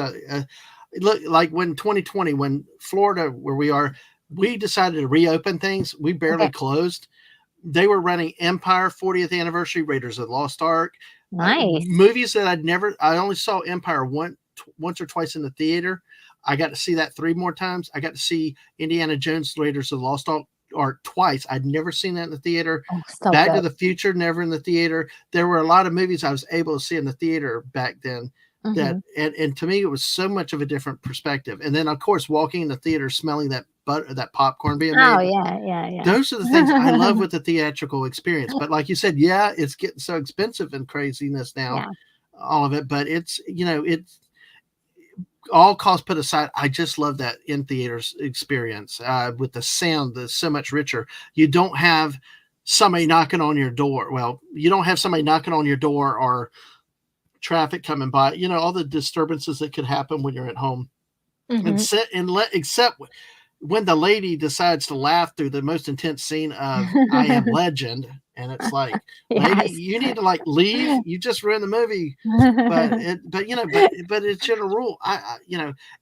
like when 2020, when Florida, where we are, we decided to reopen things. We barely closed. They were running Empire 40th Anniversary, Raiders of the Lost Ark. Nice. Movies that I only saw Empire once or twice in the theater. I got to see that 3 more times. I got to see Indiana Jones, Raiders of the Lost Ark twice. I'd never seen that in the theater. Back to the Future, never in the theater. There were a lot of movies I was able to see in the theater back then. And to me, it was so much of a different perspective. And then, of course, walking in the theater, smelling that popcorn being made. Oh, yeah. Those are the things I love with the theatrical experience. But like you said, it's getting so expensive and craziness now, all of it. But it's all costs put aside. I just love that in theaters experience with the sound that's so much richer. You don't have somebody knocking on your door. Well, you don't have somebody knocking on your door or traffic coming by, all the disturbances that could happen when you're at home. Except when the lady decides to laugh through the most intense scene of I Am Legend, and it's like, lady, you need to like leave. You just ruined the movie. But it's general rule.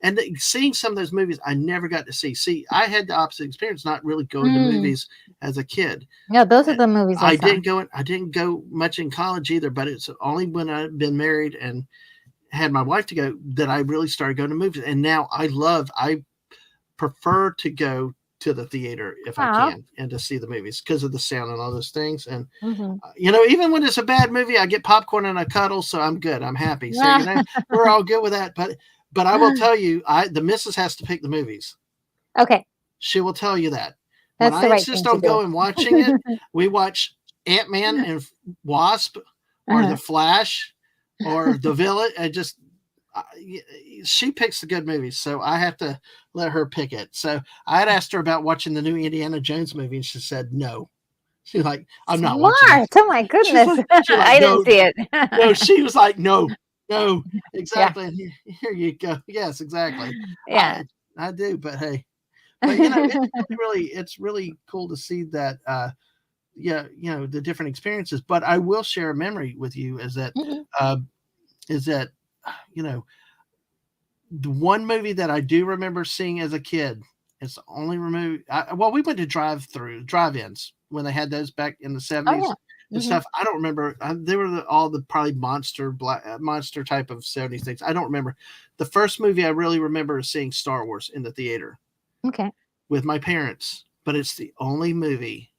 And seeing some of those movies I never got to see. See, I had the opposite experience, not really going to movies as a kid. Yeah, those are the movies I didn't go much in college either, but it's only when I've been married and had my wife to go that I really started going to movies. And now I prefer to go to the theater if I can and to see the movies because of the sound and all those things. And even when it's a bad movie, I get popcorn and a cuddle, so I'm good. I'm happy. So we're all good with that. But I will tell you, the missus has to pick the movies. Okay. She will tell you that. That's when the I right insist thing on to do. going watching it, we watch Ant-Man and Wasp or The Flash or The Villain. She picks the good movies, so I have to let her pick it. So I had asked her about watching the new Indiana Jones movie, and she said no. She's like, I'm not watching it. Oh my goodness. I didn't see it. No, she was like, no, exactly. Here you go. Yes, exactly. Yeah. I do, but hey. But it's really cool to see that. The different experiences. But I will share a memory with you. Mhm. Uh, is that you know the one movie that I do remember seeing as a kid. It's the only movie. Well, we went to drive-ins when they had those back in the Oh, '70s yeah. and Mhm. stuff. I don't remember. They were all the probably monster type of '70s things. I don't remember. The first movie I really remember is seeing Star Wars in the theater Okay. with my parents, but it's the only movie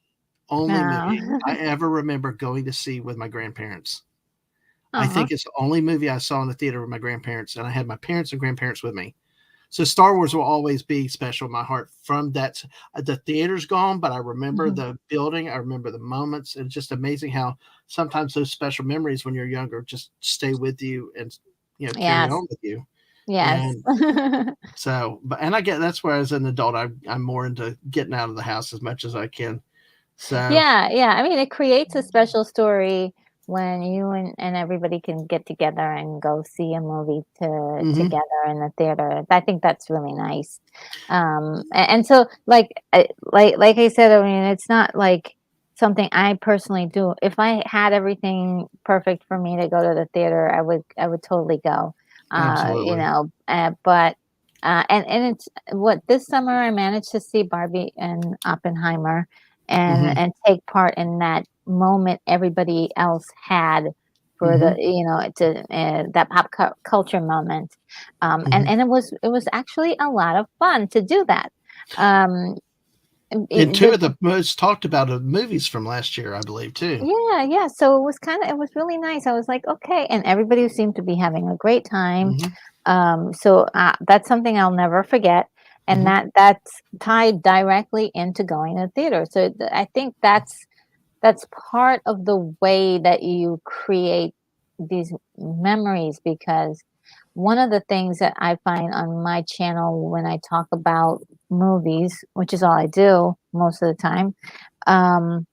I Oh. ever remember going to see with my grandparents. I Aw. think it's the only movie I saw in the theater with my grandparents, and I had my parents and grandparents with me. So Star Wars will always be special in my heart. From that, the theater's gone, but I remember Mhm. the building. I remember the moments. And it's just amazing how sometimes those special memories when you're younger just stay with you and carry Yes. on with you. Yes. And so, and I get that's where as an adult I'm more into getting out of the house as much as I can. So, Yeah, yeah. I mean, it creates a special story when you and everybody can get together and go see a movie mhm, together in the theater. I think that's really nice. And so, like I said, I mean, it's not like something I personally do. If I had everything perfect for me to go to the theater, I would totally go. absolutely. And it's what this summer I managed to see Barbie and Oppenheimer Hmm. and take part in that moment everybody else had for the Hmm. to that culture moment, Hmm. and it was actually a lot of fun to do that. Um, And it, two the, of the most talked about movies from last year, I believe, too. yeah, yeah. So it was really nice. I was like, okay, and everybody seemed to be having a great time. Hmm. So that's something I'll never forget, and Hmm. that's tied directly into going to the theater. So I think that's part of the way that you create these memories because one of the things that I find on my channel when I talk about movies, which is all I do most of the time, um,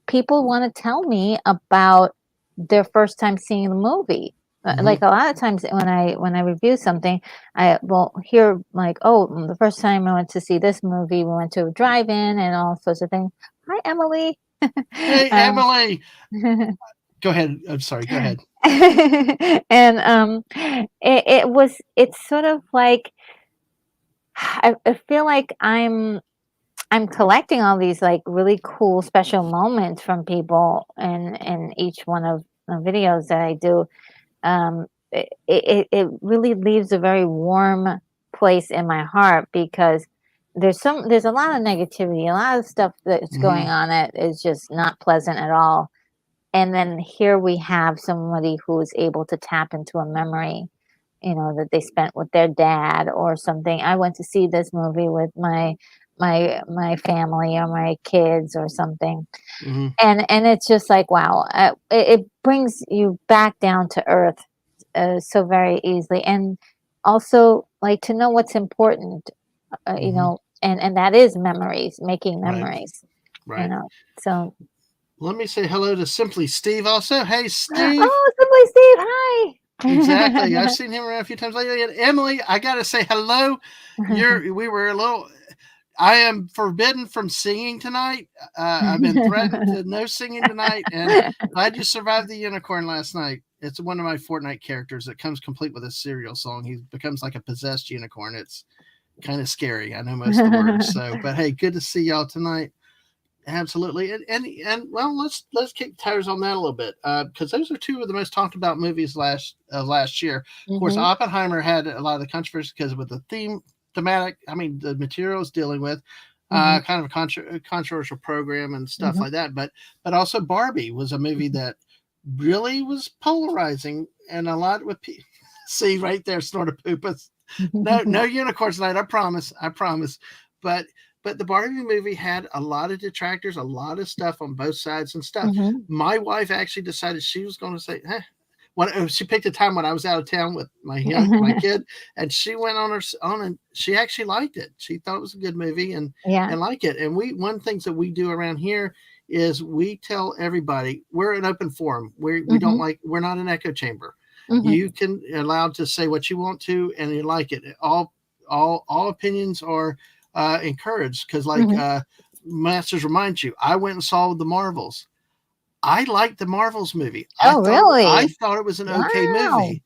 people want to tell me about their first time seeing the movie. Like Hmm. a lot of times when I review something, I will hear like, "Oh, the first time I went to see this movie, we went to a drive-in and all sorts of things." Hi, Emily. Hey, um, Emily. Go ahead. I'm sorry. Go ahead. and it's sort of like I feel like I'm collecting all these like really cool special moments from people and each one of the videos that I do. It really leaves a very warm place in my heart because there's a lot of negativity, a lot of stuff that's going Hmm. on that is just not pleasant at all. And then here we have somebody who is able to tap into a memory, that they spent with their dad or something. I went to see this movie with my family or my kids or something. Hmm. And it's just like, wow, it brings you back down to earth so very easily. And also like to know what's important, Hmm. and that is memories, making Right. memories, you Right. know. So, Let me say hello to Simply Steve also. Hey, Steve. oh, Simply Exactly. Steve, I've seen him around a few times lately. And Emily, I got to say hello. hi. We were a little, I am forbidden from singing tonight. I've been threatened to no singing tonight. And glad you survived the unicorn last night. It's one of my Fortnite characters that comes complete with a cereal song. He becomes like a possessed unicorn. It's kind of scary. I know most of the words. So, but hey, good to see y'all tonight. Absolutely, and well, let's kick tires on that a little bit because those are two of the most talked about movies last year. Of course, Mhm, Oppenheimer had a lot of the controversy because with the thematic, I mean, the material it's dealing with, mhm, kind of a controversial program and stuff mhm. like that. But also Barbie was a movie that really was polarizing and a lot with see right there, snort a poopus. No unicorns tonight. I promise. But the Barbie movie had a lot of detractors, a lot of stuff on both sides and stuff. Mhm. My wife actually decided she was going to say, when she picked a time when I was out of town with my kid, and she went on her on and she actually liked it. She thought it was a good movie Yeah. and like it. And one things that we do around here is we tell everybody we're an open forum. We don't Mhm, like we're not an echo chamber. mhm. You can allowed to say what you want to, and you like it. All opinions encouraged because, like, Masters reminds you, I went and saw the Marvels. I liked the Marvels movie. Oh, really? I thought it was an okay Wow. movie.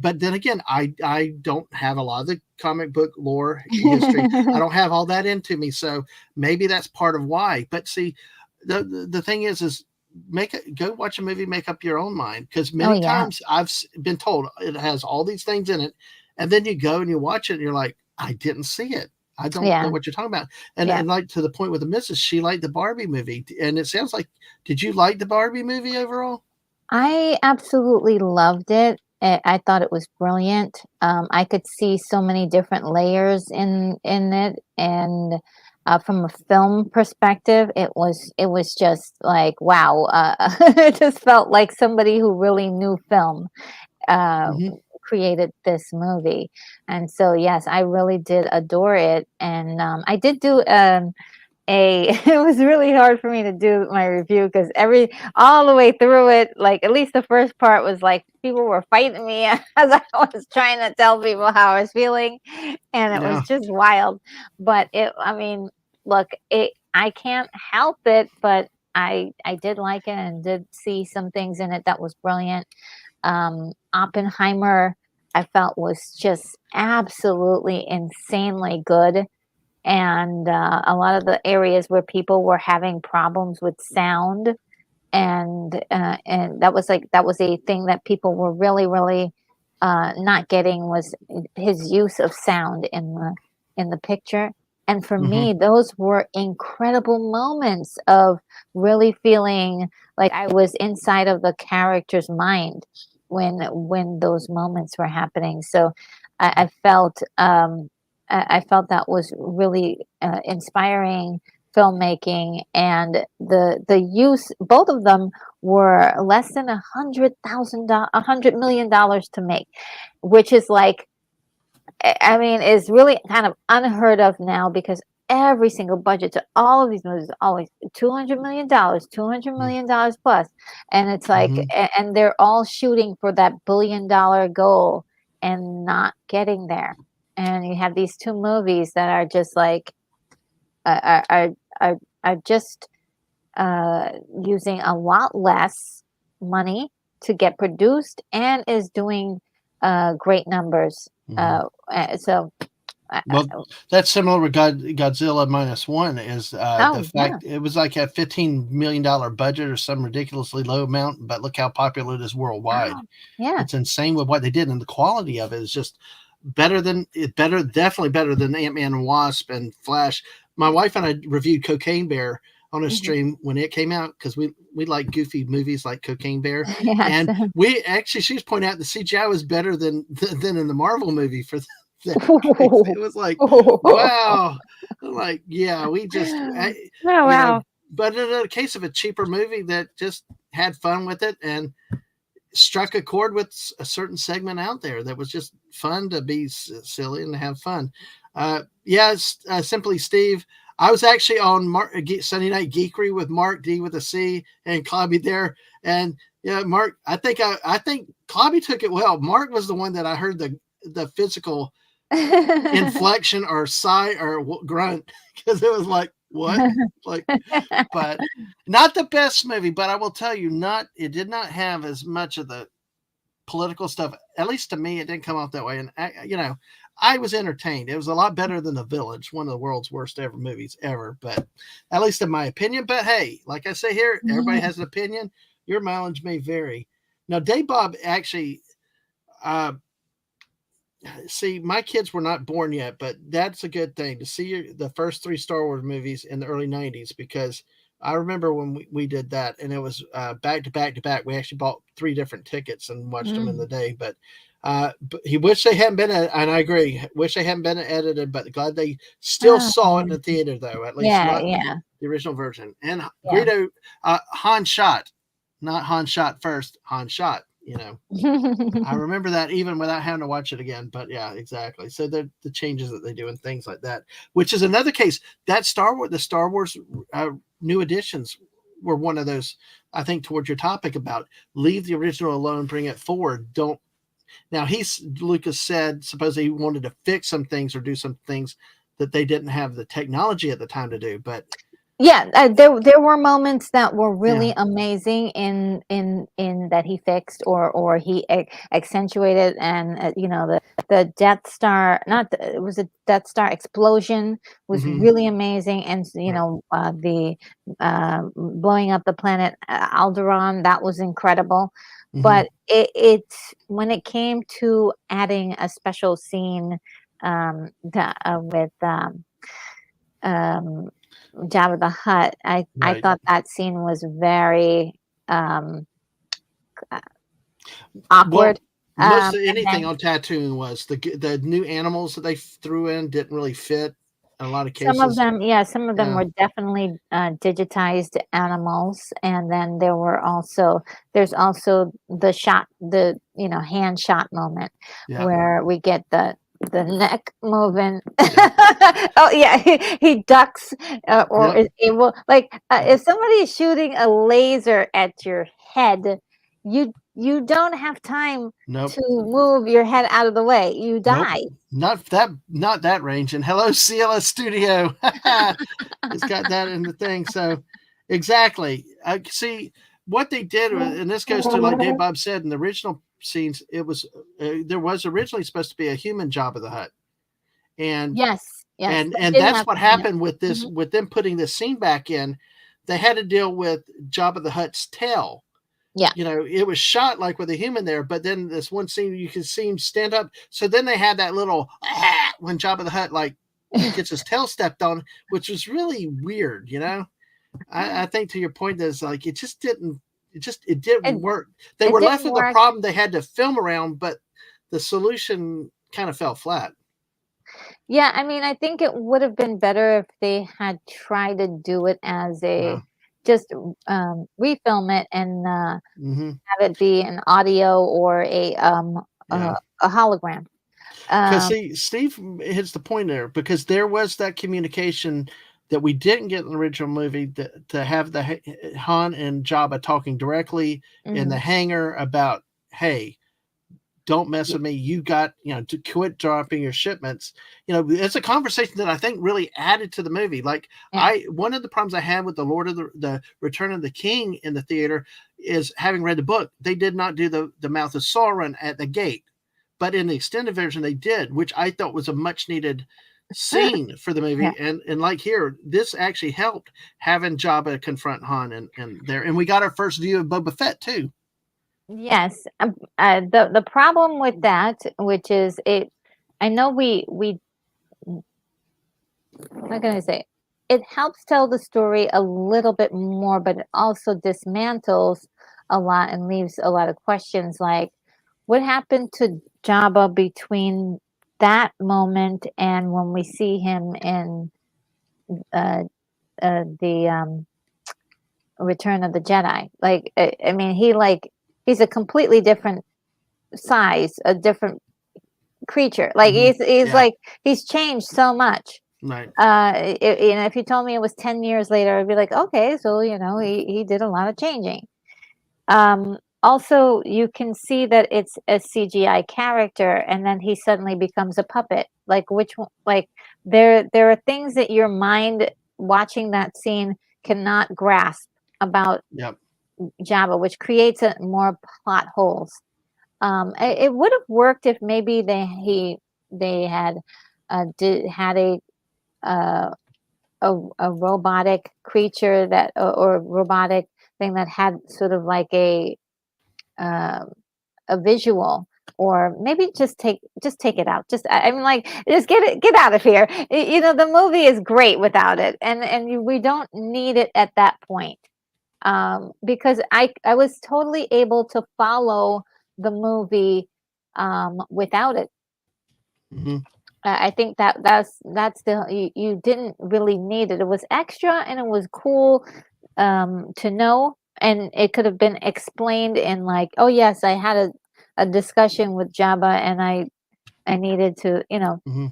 But then again, I don't have a lot of the comic book lore history. I don't have all that into me, so maybe that's part of why. But see, the thing is go watch a movie, make up your own mind, because many times I've been told it has all these things in it, and then you go and you watch it, and you're like, I didn't see it. I don't know what you're talking about. And like, to the point with the missus, she liked the Barbie movie. And it sounds like, did you like the Barbie movie overall? I absolutely loved it. I thought it was brilliant. I could see so many different layers in it, and from a film perspective, it was just like, wow. It just felt like somebody who really knew film created this movie. And so, yes, I really did adore it. And I did do it was really hard for me to do my review because all the way through it, like at least the first part was like people were fighting me as I was trying to tell people how I was feeling, and it was just wild. But I mean, look, I can't help it, but I did like it and did see some things in it that was brilliant. Oppenheimer, I felt, was just absolutely insanely good. And a lot of the areas where people were having problems with sound, and that was a thing that people were really not getting, was his use of sound in the picture. And for me, those were incredible moments of really feeling like I was inside of the character's mind when those moments were happening. So I felt I felt that was really inspiring filmmaking, and the use, both of them were less than $100 million to make, which is like, I mean, is really kind of unheard of now, because every single budget to all of these movies is always $200 million, $200 million plus. And it's like, and they're all shooting for that $1 billion goal and not getting there. And you have these two movies that are just like, are just using a lot less money to get produced, and is doing great numbers. So, well, that's similar with Godzilla -1 is the fact it was like a $15 million budget or some ridiculously low amount, but look how popular it is worldwide. It's insane with what they did, and the quality of it is just definitely better than Ant-Man and Wasp and Flash. My wife and I reviewed Cocaine Bear on a stream when it came out, because we like goofy movies like Cocaine Bear. And she was pointing out the CGI was better than in the Marvel movie for that. It was like, wow. Like, yeah, we just wow. But in a case of a cheaper movie that just had fun with it and struck a chord with a certain segment out there that was just fun to be silly and to have fun. Simply Steve. I was actually on Sunday Night Geekery with Mark D with a C and Clobby there, and Mark. I think Clobby took it well. Mark was the one that I heard the physical inflection or sigh or grunt, because it was like, what? Like, but not the best movie. But I will tell you, it did not have as much of the political stuff. At least to me, it didn't come off that way. And I was entertained. It was a lot better than The Village, one of the world's worst ever movies ever, but at least in my opinion. But hey, like I say here, everybody has an opinion. Your mileage may vary. Now, Dave Bob actually, see, my kids were not born yet, but that's a good thing to see the first 3 Star Wars movies in the early 90s, because I remember when we did that, and it was back to back to back. We actually bought 3 different tickets and watched them in the day. But he wished they hadn't been, and I agree, wish they hadn't been edited, but glad they still saw it in the theater, though, at least not the original version. And Greedo, Han shot, not Han shot first, Han shot. I remember that even without having to watch it again. But yeah, exactly. So the changes that they do and things like that, which is another case that the Star Wars new editions were one of those. I think towards your topic about leave the original alone, bring it forward. Now Lucas said supposedly he wanted to fix some things or do some things that they didn't have the technology at the time to do. But Yeah, there were moments that were really Yeah. amazing in that he fixed or he accentuated, and the Death Star, not the, it was a Death Star explosion was Mhm. really amazing, and Right. the blowing up the planet Alderaan, that was incredible. Mhm. But it when it came to adding a special scene with um Jabba the Hutt, I Right. thought that scene was very um, uh, Well, awkward. most of And anything then on Tatooine was the new animals that they threw in didn't really fit in a lot of some of cases. them, yeah, some of them Yeah. were definitely digitized animals, and then there's also the shot, the hand shot moment Yeah. where we get the neck moving. Yep. Oh yeah, he ducks, or Yep. is able, like, if somebody is shooting a laser at your head, you don't have time Nope. to move your head out of the way. You Nope. die. Not that range. And hello, CLS Studio. It's got that in the thing. So exactly. See what they did, and this goes to like Dave Bob said in the original scenes. It was there was originally supposed to be a human Jabba the Hutt, and Yes, yes, and they and did that's have what to do that. happened with this Mhm. with them putting this scene back in. They had to deal with Jabba the Hutt's tail. Yeah. It was shot like with a human there, but then this one scene you can see him stand up. So then they had that little when Jabba the Hutt like gets his tail stepped on, which was really weird. I think to your point is like it didn't It work. They it were left didn't with a work. problem they had to film around, but the solution kind of fell flat. Yeah, I mean, I think it would have been better if they had tried to do it as Yeah. a just refilm it and Mm-hmm. have it be an audio or Yeah. a hologram. Because Um, see, Steve hits the point there because there was that communication that we didn't get in the original movie to have the Han and Jabba talking directly in the mhm. hangar about, hey, don't mess with me. You got, to quit dropping your shipments. It's a conversation that I think really added to the movie. Like Yeah. one of the problems I had with the Lord of the Return of the King in the theater is having read the book, they did not do the mouth of Sauron at the gate, but in the extended version they did, which I thought was a much needed scene for the Yeah. movie. And like here, this actually helped having Jabba confront Han and there, and we got our first view of Boba Fett too. Yes. The problem with that, which is it, I know we how can I say, it helps tell the story a little bit more, but it also dismantles a lot and leaves a lot of questions, like what happened to Jabba between that moment and when we see him in uh, the Return of the Jedi. Like, I mean, he's a completely different size, a different creature. Like Mm-hmm. he's Yeah. like he's changed so much. Right. If you told me it was 10 years later, I'd be like, okay, so he did a lot of changing. Also, you can see that it's a CGI character, and then he suddenly becomes a puppet. Like which one? Like there are things that your mind watching that scene cannot grasp about Yep. Jabba, which creates more plot holes. It would have worked if maybe they had had uh, a robotic creature that or robotic thing that had sort of like uh, a visual, or maybe just take it out. I mean, like, just get out of here. The movie is great without it, and we don't need it at that point. Because I was totally able to follow the movie without it. Mm-hmm. I think that's you didn't really need it. It was extra and it was cool to know, and it could have been explained in like, oh yes, I had a discussion with Jabba, and I needed to Mm-hmm.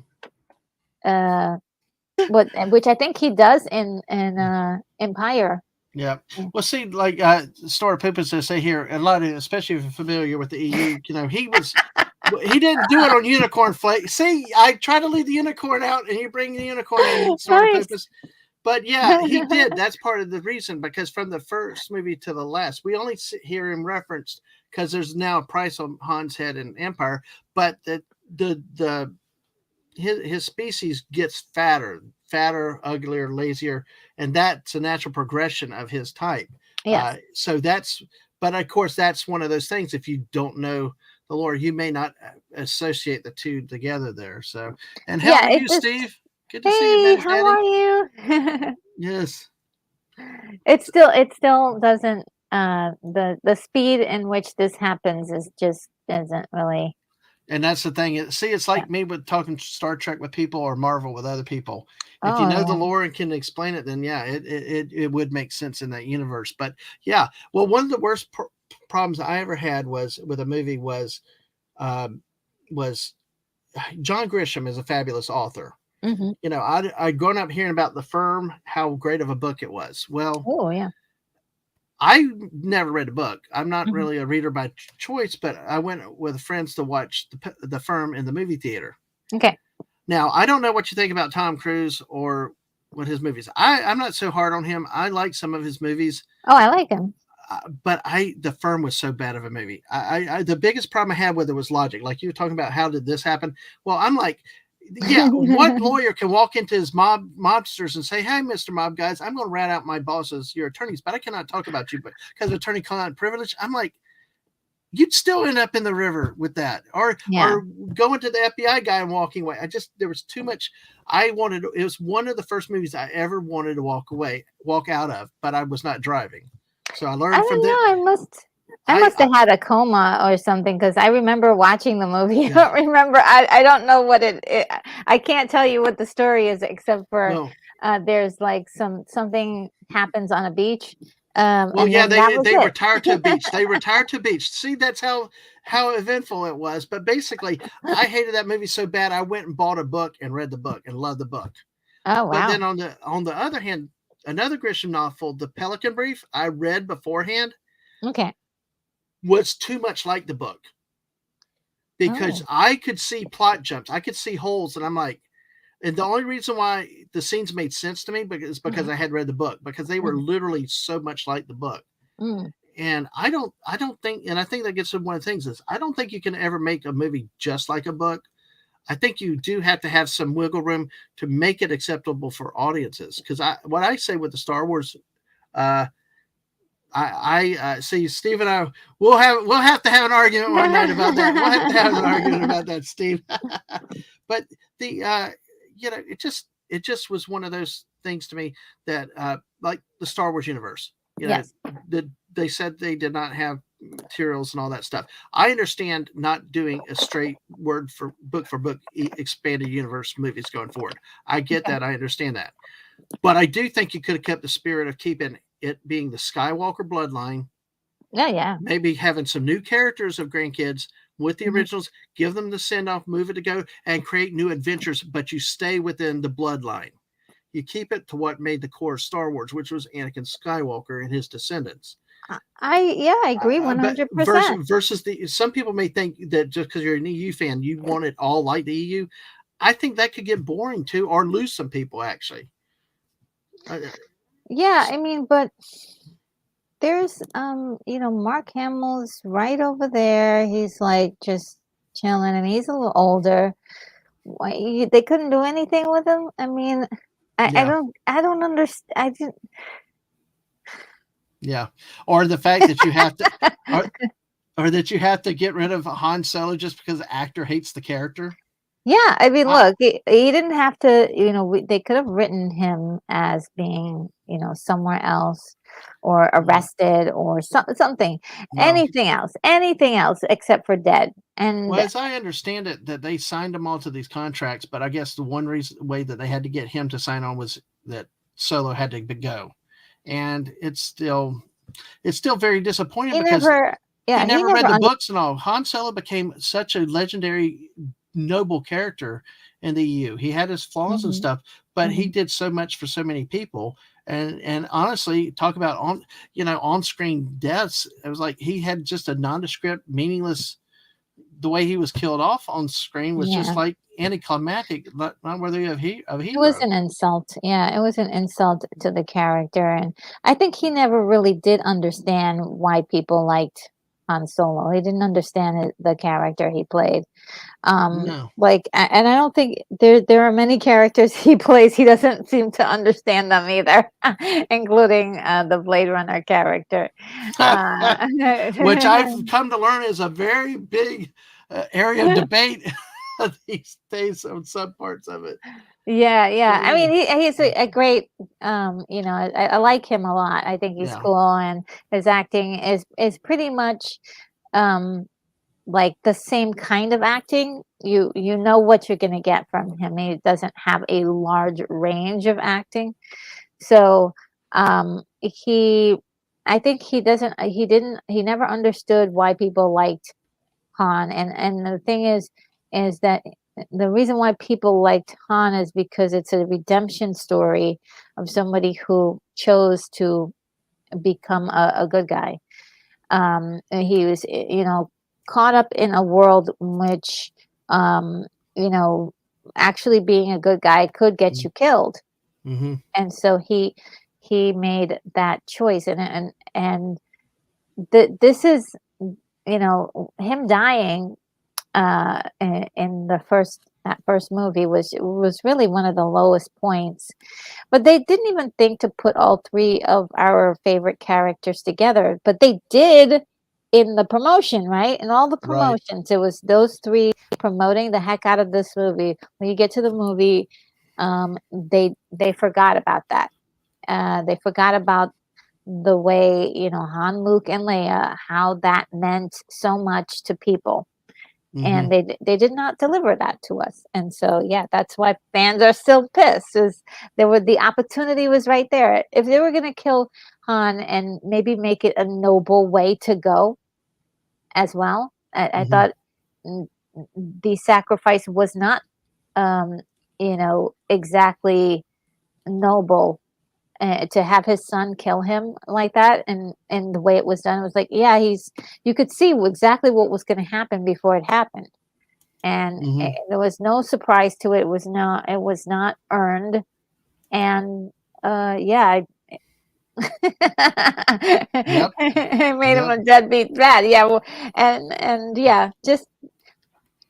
uh what which I think he does in Empire. Yeah. Well, see, like Star Poopus to say here, a lot of, especially if you're familiar with the EU, he didn't do it on unicorn flake. See, I try to leave the unicorn out, and you bring the unicorn in, Star Nice. Poopus. But yeah, he did. That's part of the reason, because from the first movie to the last, we only hear him referenced because there's now a price on Han's head in Empire, but his species gets fatter, uglier, lazier, and that's a natural progression of his type. Yes. But of course, that's one of those things. If you don't know the lore, you may not associate the two together there. So, and how are you, Steve? Good to see you, Hey, how are you? Yes. It still doesn't the speed in which this happens is just isn't really. And that's the thing. See, it's like me with talking Star Trek with people or Marvel with other people. If you know the lore and can explain it, then yeah, it would make sense in that universe. But yeah, well, one of the worst problems I ever had was with a movie was John Grisham is a fabulous author. Mm-hmm. You know, I'd grown up hearing about The Firm, how great of a book it was. Well, I never read a book. I'm not really a reader by choice, but I went with friends to watch the Firm in the movie theater. Okay. Now, I don't know what you think about Tom Cruise or what his movies. I'm not so hard on him. I like some of his movies. Oh, I like him. But The Firm was so bad of a movie. The biggest problem I had with it was logic. Like you were talking about, how did this happen? Well, I'm like, yeah, what lawyer can walk into his mobsters and say, "Hey, Mr. Mob guys, I'm going to rat out my bosses, your attorneys, but I cannot talk about you, but because of attorney-client privilege." I'm like, you'd still end up in the river with that, or going to the FBI guy and walking away. There was too much. It was one of the first movies I ever wanted to walk out of, but I was not driving. So I learned from that. I must have had a coma or something, because I remember watching the movie. I don't remember. I don't know what I can't tell you what the story is, except for there's like something happens on a beach. They retired to a beach. They retired to a beach. See, that's how eventful it was. But basically, I hated that movie so bad, I went and bought a book and read the book and loved the book. Oh, wow. But then on the other hand, another Grisham novel, The Pelican Brief, I read beforehand. Okay. Was too much like the book, because I could see plot jumps. I could see holes, and I'm like, and the only reason why the scenes made sense to me is because I had read the book, because they were literally so much like the book. And I don't think, and I think that gets to one of the things is, I don't think you can ever make a movie just like a book. I think you do have to have some wiggle room to make it acceptable for audiences. Because what I say with the Star Wars, I see Steve and I we'll have to have an argument one night about that. We'll have to have an argument about that, Steve. But it just was one of those things to me that like the Star Wars universe. They said they did not have materials and all that stuff. I understand not doing a straight word for book expanded universe movies going forward. I get that. I understand that. But I do think you could have kept the spirit of keeping it being the Skywalker bloodline. Yeah. Maybe having some new characters of grandkids with the originals, give them the send off, move it to go, and create new adventures, but you stay within the bloodline. You keep it to what made the core of Star Wars, which was Anakin Skywalker and his descendants. I agree 100%. Versus some people may think that just because you're an EU fan, you want it all like the EU. I think that could get boring too, or lose some people actually. I mean, but there's Mark Hamill's right over there. He's like just chilling, and he's a little older. They couldn't do anything with him. I mean, I don't understand. I didn't. Yeah, or the fact that you have to, or that you have to get rid of Han Solo just because the actor hates the character. Yeah, I mean, look, he didn't have to, they could have written him as being, somewhere else, or arrested, or something, anything else except for dead. And well, as I understand it, that they signed them all to these contracts, but I guess the one way that they had to get him to sign on was that Solo had to go, and it's still very disappointing because he never read the books and all. Han Solo became such a legendary noble character in the EU. He had his flaws and Mhm. stuff, but he Mhm. did so much for so many people. And honestly, talk about on screen deaths. It was like he had just a nondescript, meaningless. The way he was killed off on screen was just Yeah. like anticlimactic, not worthy of a It was hero. an insult. Yeah, it was an insult to the character, and I think he never really did understand why people liked Han Solo. He didn't understand the character he played. No. And I don't think there are many characters he plays. He doesn't seem to understand them either, including the Blade Runner character. Uh, Which I've come to learn is a very big area of debate these days on some parts of it. Yeah, yeah. I mean, Oh, he's a great, I like him a lot. I think he's yeah. cool, and his acting is pretty much um like the same kind of acting. You know what you're gonna get from him. He doesn't have a large range of acting. So he I think he never understood why people liked Han. And the thing is that the reason why people liked Han is because it's a redemption story of somebody who chose to become a good guy. And he was, caught up in a world in which, um, you know, actually being a good guy could get you killed. Mm-hmm. And so he made that choice. And this is, him dying in that first movie was really one of the lowest points. But they didn't even think to put all three of our favorite characters together, but they did in the promotion, right? In all the Right. promotions, it was those three promoting the heck out of this movie. When you get to the movie, they forgot about that. They forgot about the way, Han, Luke, and Leia, how that meant so much to people, Mm-hmm. and they did not deliver that to us. And so yeah, that's why fans are still pissed. Is the opportunity was right there. If they were going to kill Han and maybe make it a noble way to go as well, I Mm-hmm. thought the sacrifice was not exactly noble, to have his son kill him like that. And the way it was done was like, yeah, you could see exactly what was going to happen before it happened. And Mm-hmm. there was no surprise to it. It was not earned. And yeah, Yep. I made him Yep. a deadbeat dad. Yeah, well, and yeah, just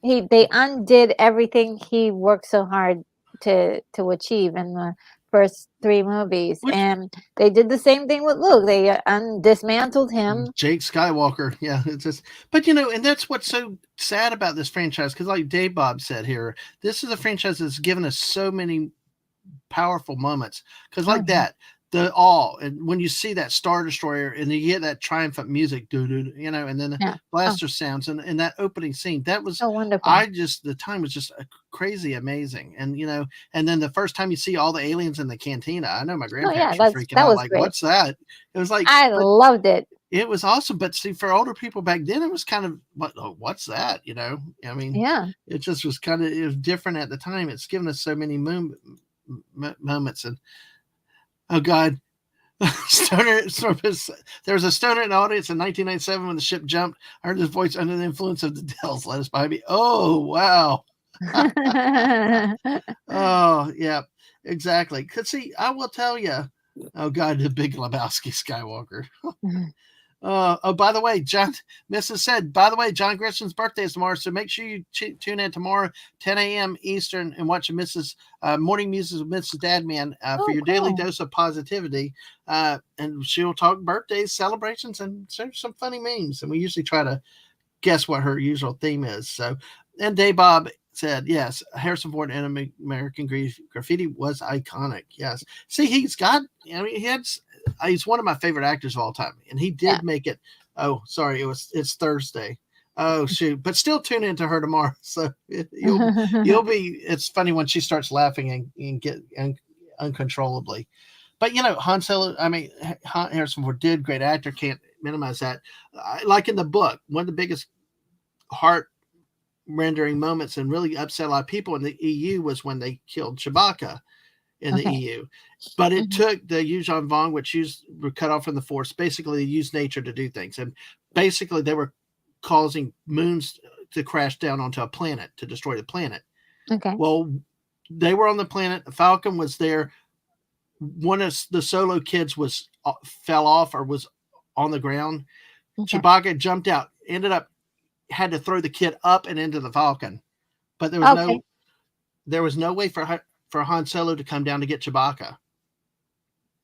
they undid everything he worked so hard to achieve in the first three movies. Which And they did the same thing with Luke. They dismantled him. Jake Skywalker. Yeah, it's just, but and that's what's so sad about this franchise, because like Dave Bob said here, this is a franchise that's given us so many powerful moments. Because Oh like yeah, that, the awe, and when you see that Star Destroyer and you get that triumphant music, and then the yeah. Oh, blaster sounds and that opening scene, that was, so wonderful. the time was just crazy amazing. And and then the first time you see all the aliens in the cantina, I know my Oh yeah, grandparents were freaking that out, was like, great. what's that? It was like, I but loved it. it was awesome. But see, for older people back then, it was kind of what's that? I mean, Yeah. it just was it was different at the time. It's given us so many moments. And oh God, Stoner. There was a stoner in the audience in 1997 when the ship jumped. I heard his voice under the influence of the Dells. Let us by me. Oh wow. Oh yeah, exactly. Cause see, I will tell you. Oh God, the Big Lebowski Skywalker. Oh, by the way, Mrs. said, by the way, John Grisham's birthday is tomorrow, so make sure you tune in tomorrow, 10 a.m. Eastern, and watch Morning Music with Mrs. Dadman for Oh, your daily cool. dose of positivity. And she'll talk birthdays, celebrations, and some funny memes. And we usually try to guess what her usual theme is. So, and Dave Bob said, yes, Harrison Ford and American Graffiti was iconic. Yes. See, he's one of my favorite actors of all time, and he Yeah. did make it. Oh, sorry, it's Thursday. Oh shoot! But still tune into her tomorrow. So you'll be. It's funny when she starts laughing and get uncontrollably. But Han Solo. I mean, Harrison Ford did great actor. Can't minimize that. Like in the book, one of the biggest heart rendering moments and really upset a lot of people in the EU was when they killed Chewbacca in the EU. But it took the Yuuzhan Vong, which were cut off from the Force, basically used nature to do things. And basically they were causing moons to crash down onto a planet to destroy the planet. Okay. Well, they were on the planet. The Falcon was there. One of the Solo kids fell off or was on the ground. Okay. Chewbacca jumped out, had to throw the kid up and into the Falcon. But there was no way for Han Solo to come down to get Chewbacca.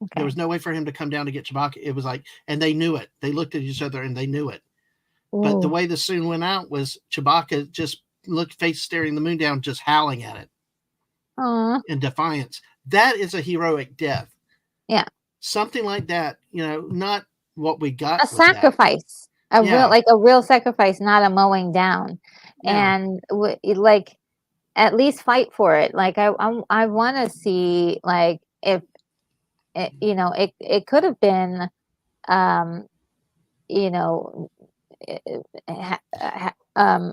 Okay. There was no way for him to come down to get Chewbacca. It was like, and they knew it. They looked at each other and they knew it. Ooh. But the way the scene went out was Chewbacca just looked face staring the moon down, just howling at it. Aww. In defiance. That is a heroic death. Yeah. Something like that, not what we got. A sacrifice. A real sacrifice, not a mowing down. Yeah. And like, at least fight for it. Like I want to see, like, if it could have been,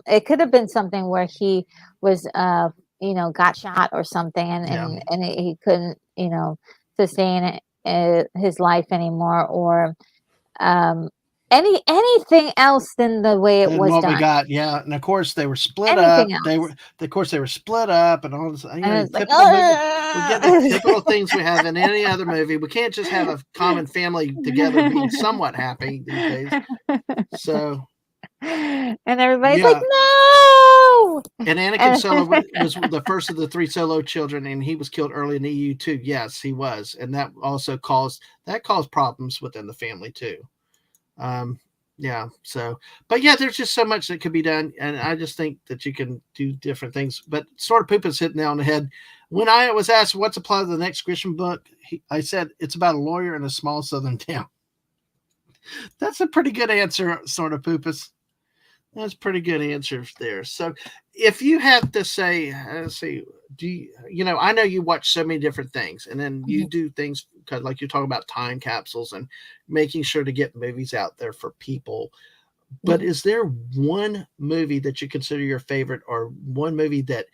it could have been something where he was, got shot or something, and he couldn't, sustain his life anymore, or anything else than the way it was done. We got, and of course they were split up. They were split up, and all this. We're getting the typical things we have in any other movie. We can't just have a common family together being somewhat happy these days. So, and everybody's like, no. And Anakin Solo was the first of the 3 Solo children, and he was killed early in the EU too. Yes, he was, and that also caused problems within the family too. So, but there's just so much that could be done, and I just think that you can do different things. But Sort of Poop is hitting nail on the head. When I was asked what's the plot of the next Grisham book, I said it's about a lawyer in a small southern town. That's a pretty good answer, Sort of Poopus. That's a pretty good answer there. So, if you have to say, let's see, I know you watch so many different things, and then you do things because, like, you're talking about time capsules and making sure to get movies out there for people. But is there one movie that you consider your favorite, or one movie that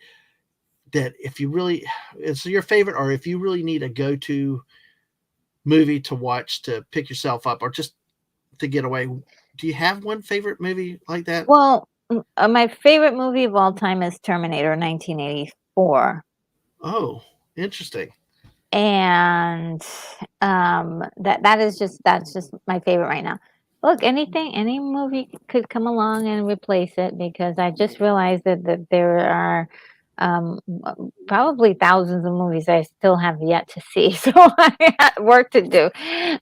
if you really it's your favorite, or if you really need a go-to movie to watch to pick yourself up or just to get away? Do you have one favorite movie like that? Well, my favorite movie of all time is Terminator 1984. Oh, interesting. And that's just my favorite right now. Look, any movie could come along and replace it, because I just realized that there are probably thousands of movies I still have yet to see, so I have work to do.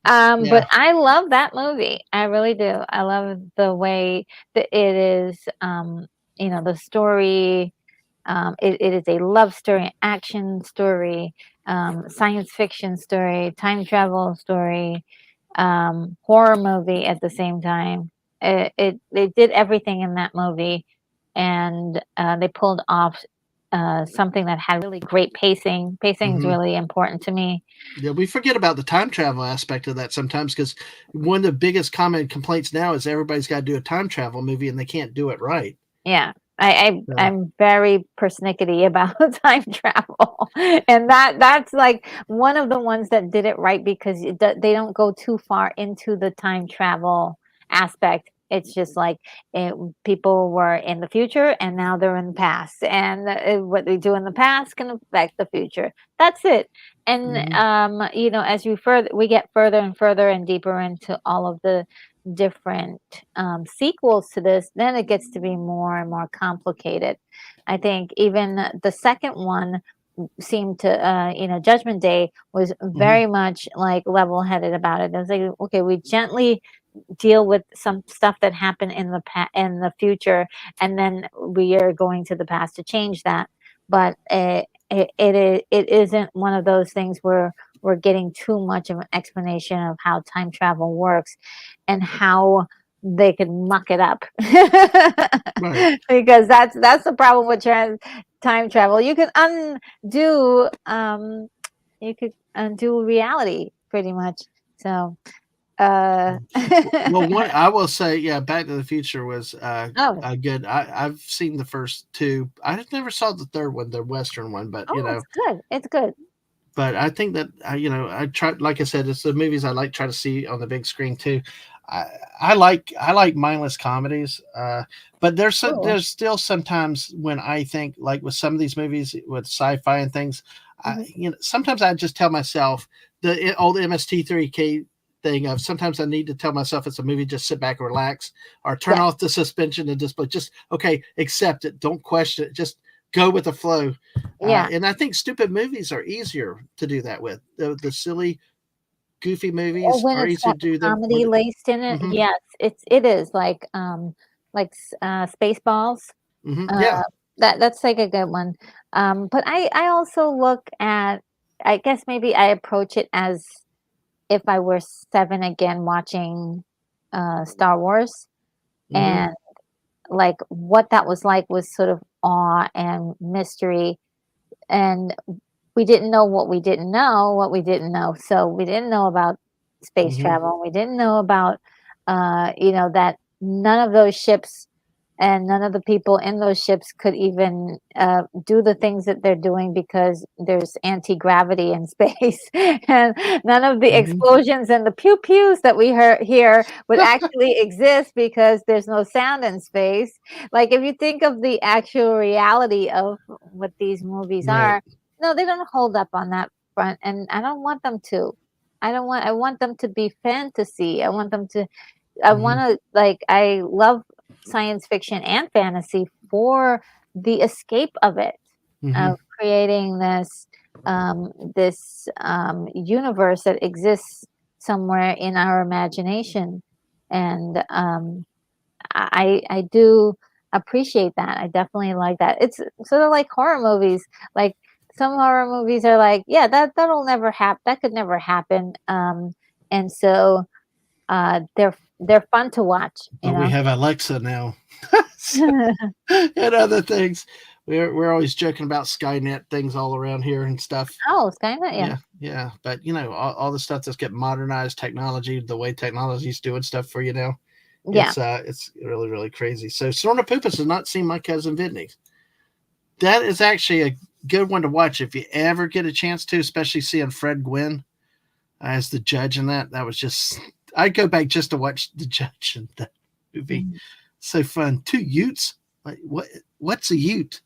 But I love that movie. I really do. I love the way that it is. The story. It is a love story, action story, science fiction story, time travel story, horror movie at the same time. They did everything in that movie, and they pulled off something that had really great pacing. Pacing is really important to me. Yeah, we forget about the time travel aspect of that sometimes, because one of the biggest common complaints now is everybody's got to do a time travel movie and they can't do it right. Yeah. I'm very persnickety about time travel, and that's like one of the ones that did it right, because they don't go too far into the time travel aspect. It's just like people were in the future and now they're in the past, and what they do in the past can affect the future. That's it. And as we get further and further and deeper into all of the different sequels to this, then it gets to be more and more complicated. I think even the second one seemed to Judgment Day was very much like level-headed about it. It was like, okay, we gently deal with some stuff that happened in the future, and then we are going to the past to change that. But it isn't one of those things where we're getting too much of an explanation of how time travel works and how they could muck it up. Right. Because that's the problem with time travel. You can undo reality pretty much. So Uh, Well, one I will say, yeah, Back to the Future was oh, good. I've seen the first two. I never saw the third one, the Western one, but oh, it's good. It's good. but I think that I try, like I said, it's the movies I like try to see on the big screen too. I, I like mindless comedies, but Cool. there's still sometimes when I think like with some of these movies with sci-fi and things, Mhm. sometimes I just tell myself the old MST3K thing of sometimes I need to tell myself it's a movie, just sit back and relax, or turn Yes. off the suspension and just okay, accept it, don't question it, just go with the flow. Yeah. And I think stupid movies are easier to do that with. The silly, goofy Or movies when are it's easier got to do them comedy with. laced in it. Hmm. Yes, it is like Spaceballs. Hmm. Uh, Yeah. that's like a good one. But I also look at, I guess maybe I approach it as if I were 7 again watching Star Wars, Hmm. and like what that was like was sort of awe and mystery, and we didn't know what we didn't know, what we didn't know. So we didn't know about space Hmm. travel. We didn't know about, that none of those ships and none of the people in those ships could even do the things that they're doing because there's anti-gravity in space. And none of the Hmm. explosions and the pew pews that we hear here would actually exist because there's no sound in space. Like if you think of the actual reality of what these movies Right. are, no, they don't hold up on that front, and I don't want them to. I want them to be fantasy. I Hmm. wanna like, I love science fiction and fantasy for the escape of it, Hmm. of creating universe that exists somewhere in our imagination, and, I do appreciate that. I definitely like that. It's sort of like horror movies. Like some horror movies are like, yeah, that'll never happen. That could never happen. And so they're fun to watch. You But we know. have Alexa now. And other things. We're always joking about Skynet things all around here and stuff. Oh, Skynet. Yeah. Yeah, yeah. But all the stuff that's getting modernized technology, the way technology's doing stuff for you now. Yeah. It's really, really crazy. So Sorna Poopas has not seen My Cousin Vinny. That is actually a good one to watch if you ever get a chance to, especially seeing Fred Gwynn as the judge in that. That was just I'd go back just to watch the judge in that movie. Mhm. So fun. Two Utes? Like what's a Ute?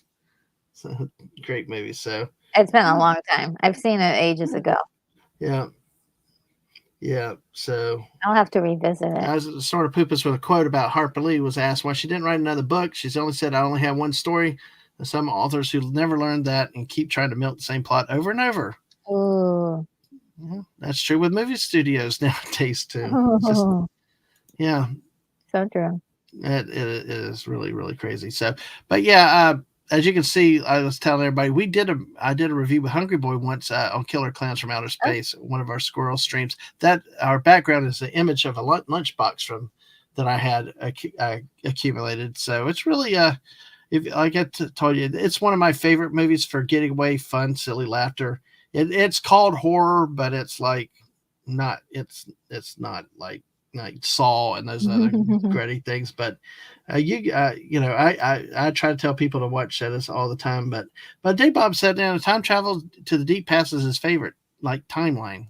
So great movie. So It's been a long time. I've seen it ages ago. yeah, yeah. So I'll have to revisit it. as sort of Poopas with a quote about Harper Lee was asked why she didn't write another book. She's only said, I only have one story. And some authors who never learned that and keep trying to milk the same plot over and over. Ooh. Yeah, that's true with movie studios nowadays too. It's just yeah, So true. it is really, really crazy. So, but yeah, as you can see, I was telling everybody I did a review with Hungry Boy once on Killer Clowns from Outer Oh, Space, one of our squirrel streams. That our background is the image of a lunchbox from that I had accumulated. So it's really if like told you, it's one of my favorite movies for getting away, fun, silly laughter. It's called horror, but it's like not. It's not like Saw and those other gritty things. But I try to tell people to watch that all the time. But Dave Bob said, time travel to the deep past is his favorite, like timeline.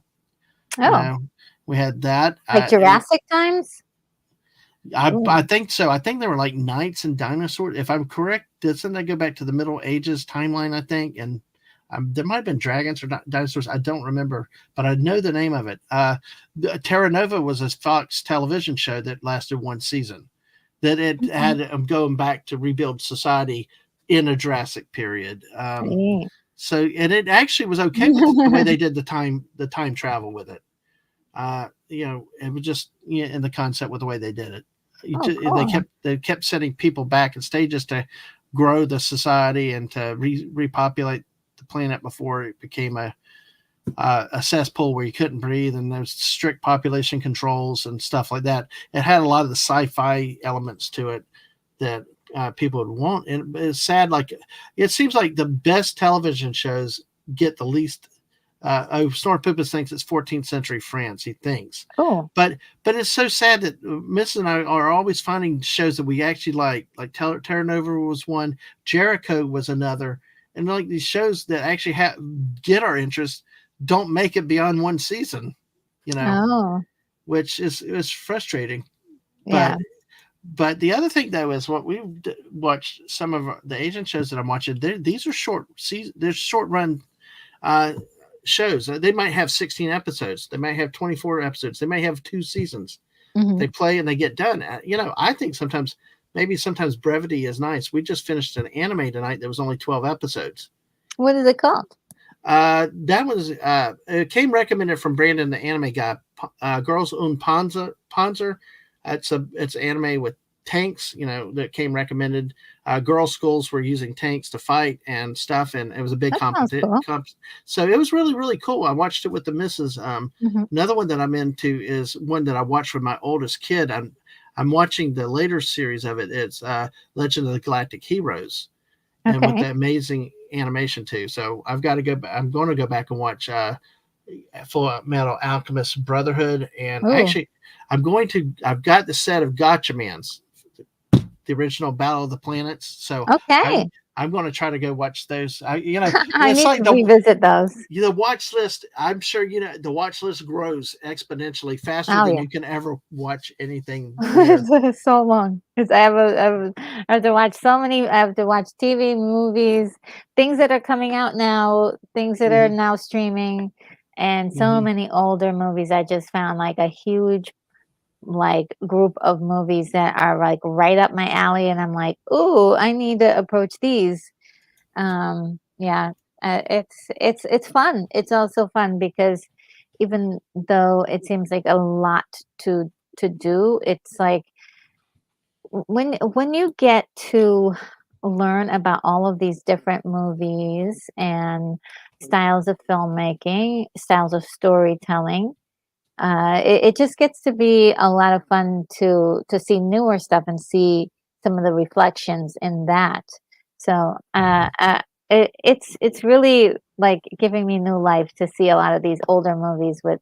You oh, know, we had that. like Jurassic Times? I Ooh. think so. I think they were like knights and dinosaurs. If I'm correct, doesn't that go back to the Middle Ages timeline? I think, and there might have been dragons or dinosaurs. I don't remember, but I know the name of it. Terra Nova was a Fox television show that lasted one season. That it Okay. had going back to rebuild society in a Jurassic period. Yeah. So, and it actually was okay with the way they did the time travel with it. It was just in the concept with the way they did it. Oh, cool. They kept sending people back in stages to grow the society and to repopulate the planet before it became a cesspool where you couldn't breathe, and there's strict population controls and stuff like that. It had a lot of the sci-fi elements to it that people would want, and it's sad. Like it seems like the best television shows get the least Snorpipus thinks it's 14th century France. He thinks, Oh, but it's so sad that Miss and I are always finding shows that we actually like. Like Terra Nova was one, Jericho was another, and like these shows that actually get our interest don't make it beyond one season, you know, oh, which is frustrating. yeah. But the other thing though is what we watched some of the Asian shows that I'm watching. These are short season. They're short run uh, shows. They might have 16 episodes. They might have 24 episodes. They may have 2 seasons. Hmm. They play and they get done. I think sometimes brevity is nice. We just finished an anime tonight that was only 12 episodes. What is it called? That was it came recommended from Brandon, the anime guy. Girls Own Panzer. It's anime with tanks. That came recommended. Girl schools were using tanks to fight and stuff, and it was a big That sounds competition. cool. So it was really really cool. I watched it with the missus. Hmm. Another one that I'm into is one that I watched with my oldest kid. I'm watching the later series of it. It's Legend of the Galactic Heroes, and with Okay. the amazing animation too. So I've got to go. I'm going to go back and watch Full Metal Alchemist Brotherhood, and Oh, actually, I've got the set of Gotcha Mans, the original Battle of the Planets. So okay. I'm going to try to go watch those. I It's need like to revisit those. the watch list. I'm sure the watch list grows exponentially faster Oh than yeah. you can ever watch anything there. It's so long. I have to watch so many. I have to watch TV, movies, things that are coming out now, things that are Hmm. now streaming, and so Hmm. many older movies. I just found like a huge like group of movies that are like right up my alley, and I'm like, ooh, I need to approach these. Yeah, it's fun. It's also fun because even though it seems like a lot to do, it's like when you get to learn about all of these different movies and styles of filmmaking, styles of storytelling, it just gets to be a lot of fun to see newer stuff and see some of the reflections in that. So it's really like giving me new life to see a lot of these older movies with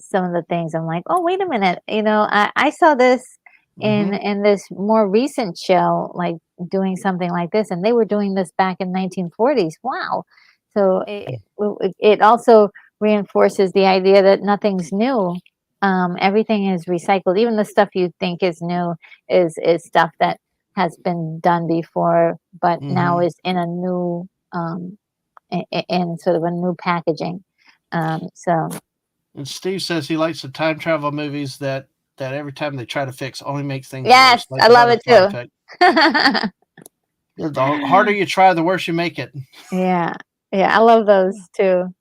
some of the things. I'm like, oh wait a minute, I saw this Hmm. in this more recent show, like doing something like this, and they were doing this back in 1940s. Wow. So it also reinforces the idea that nothing's new. Everything is recycled. Even the stuff you think is new is stuff that has been done before, but now Hmm. is in a new in sort of a new packaging. So And Steve says he likes the time travel movies that every time they try to fix only makes things yes, worse, like I the love it butterfly too. effect. The harder you try, the worse you make it. Yeah, yeah, I love those too.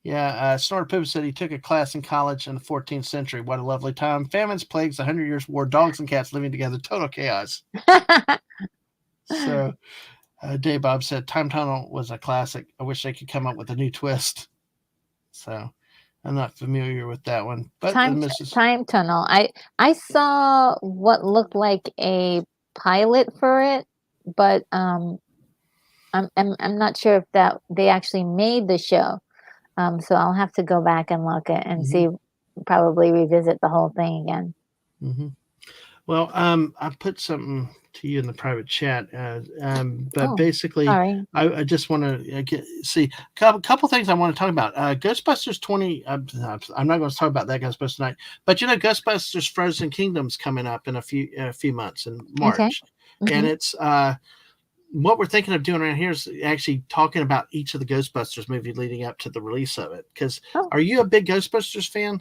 Yeah, Snort Poop said he took a class in college in the 14th century. What a lovely time. Famines, plagues, 100 years war, dogs and cats living together, total chaos. So, Dave Bob said Time Tunnel was a classic. I wish they could come up with a new twist. So, I'm not familiar with that one. But Mrs. Time tunnel. I saw what looked like a pilot for it, but I'm not sure if that they actually made the show. So I'll have to go back and look at and Hmm. see, probably revisit the whole thing again. Hmm. Well, I put something to you in the private chat, but Oh, basically, sorry. I just want to see couple things I want to talk about. Ghostbusters 20. I'm not going to talk about that Ghostbusters tonight, but Ghostbusters Frozen Kingdom's coming up in a few months in Okay. March, and Hmm. it's what we're thinking of doing around here is actually talking about each of the Ghostbusters movie leading up to the release of it. Because Oh. are you a big Ghostbusters fan?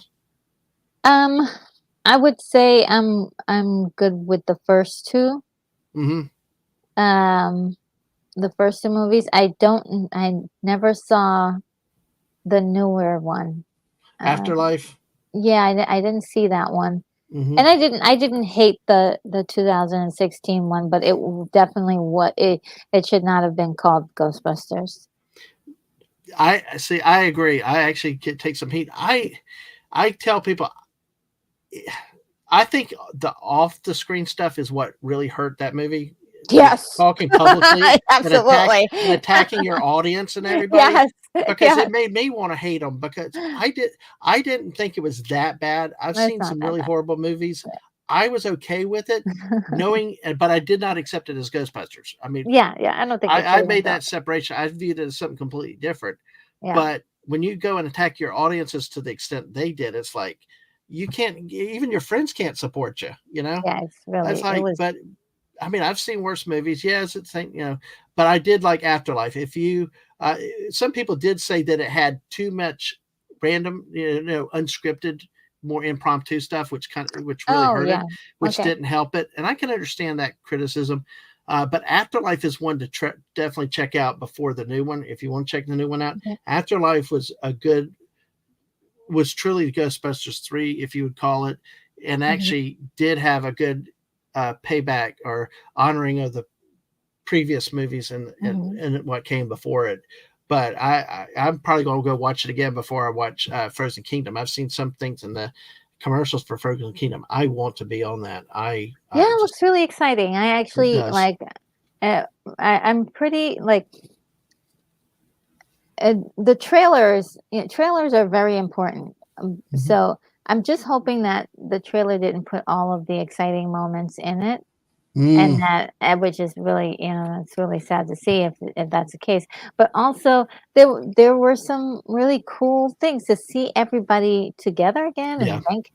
Um, I would say I'm good with the first two. Mm-hmm. Um, the first two movies. I never saw the newer one. Um, Afterlife. yeah, I didn't see that one. Mm-hmm. And I didn't hate the 2016 one, but definitely it should not have been called Ghostbusters. I see. I agree. I actually take some heat. I tell people, I think the off the screen stuff is what really hurt that movie. Yes. talking publicly Absolutely. and attacking your audience and everybody. Yes. Because Yes. it made me want to hate them because I didn't think it was that bad. I've It's seen not some that really bad. horrible movies. I was okay with it, knowing, but I did not accept it as Ghostbusters. I mean, Yeah, yeah. I don't think it I should have made been. that separation. I viewed it as something completely different. Yeah. But when you go and attack your audiences to the extent they did, it's like you can't, even your friends can't support you. You know, Yeah, it's it's really, it like, was. but I mean, I've seen worse movies. Yes, it's but I did like Afterlife. If you, some people did say that it had too much random, unscripted, more impromptu stuff, which really Oh, hurt it, yeah. which Okay. didn't help it. And I can understand that criticism. But Afterlife is one to definitely check out before the new one. If you want to check the new one out, Okay. Afterlife was truly Ghostbusters 3, if you would call it, and Mhm. actually did have a good payback or honoring of the previous movies Mhm. and what came before it. But I'm probably going to go watch it again before I watch Frozen Kingdom. I've seen some things in the commercials for Frozen Kingdom. I want to be on that. Yeah, I it just looks really exciting. I It actually does. like. Uh, I'm pretty like. The trailers. Trailers are very important. Mhm. So I'm just hoping that the trailer didn't put all of the exciting moments in it. And Mm, that which is really, it's really sad to see if that's the case. But also there were some really cool things to see everybody together again, yeah. and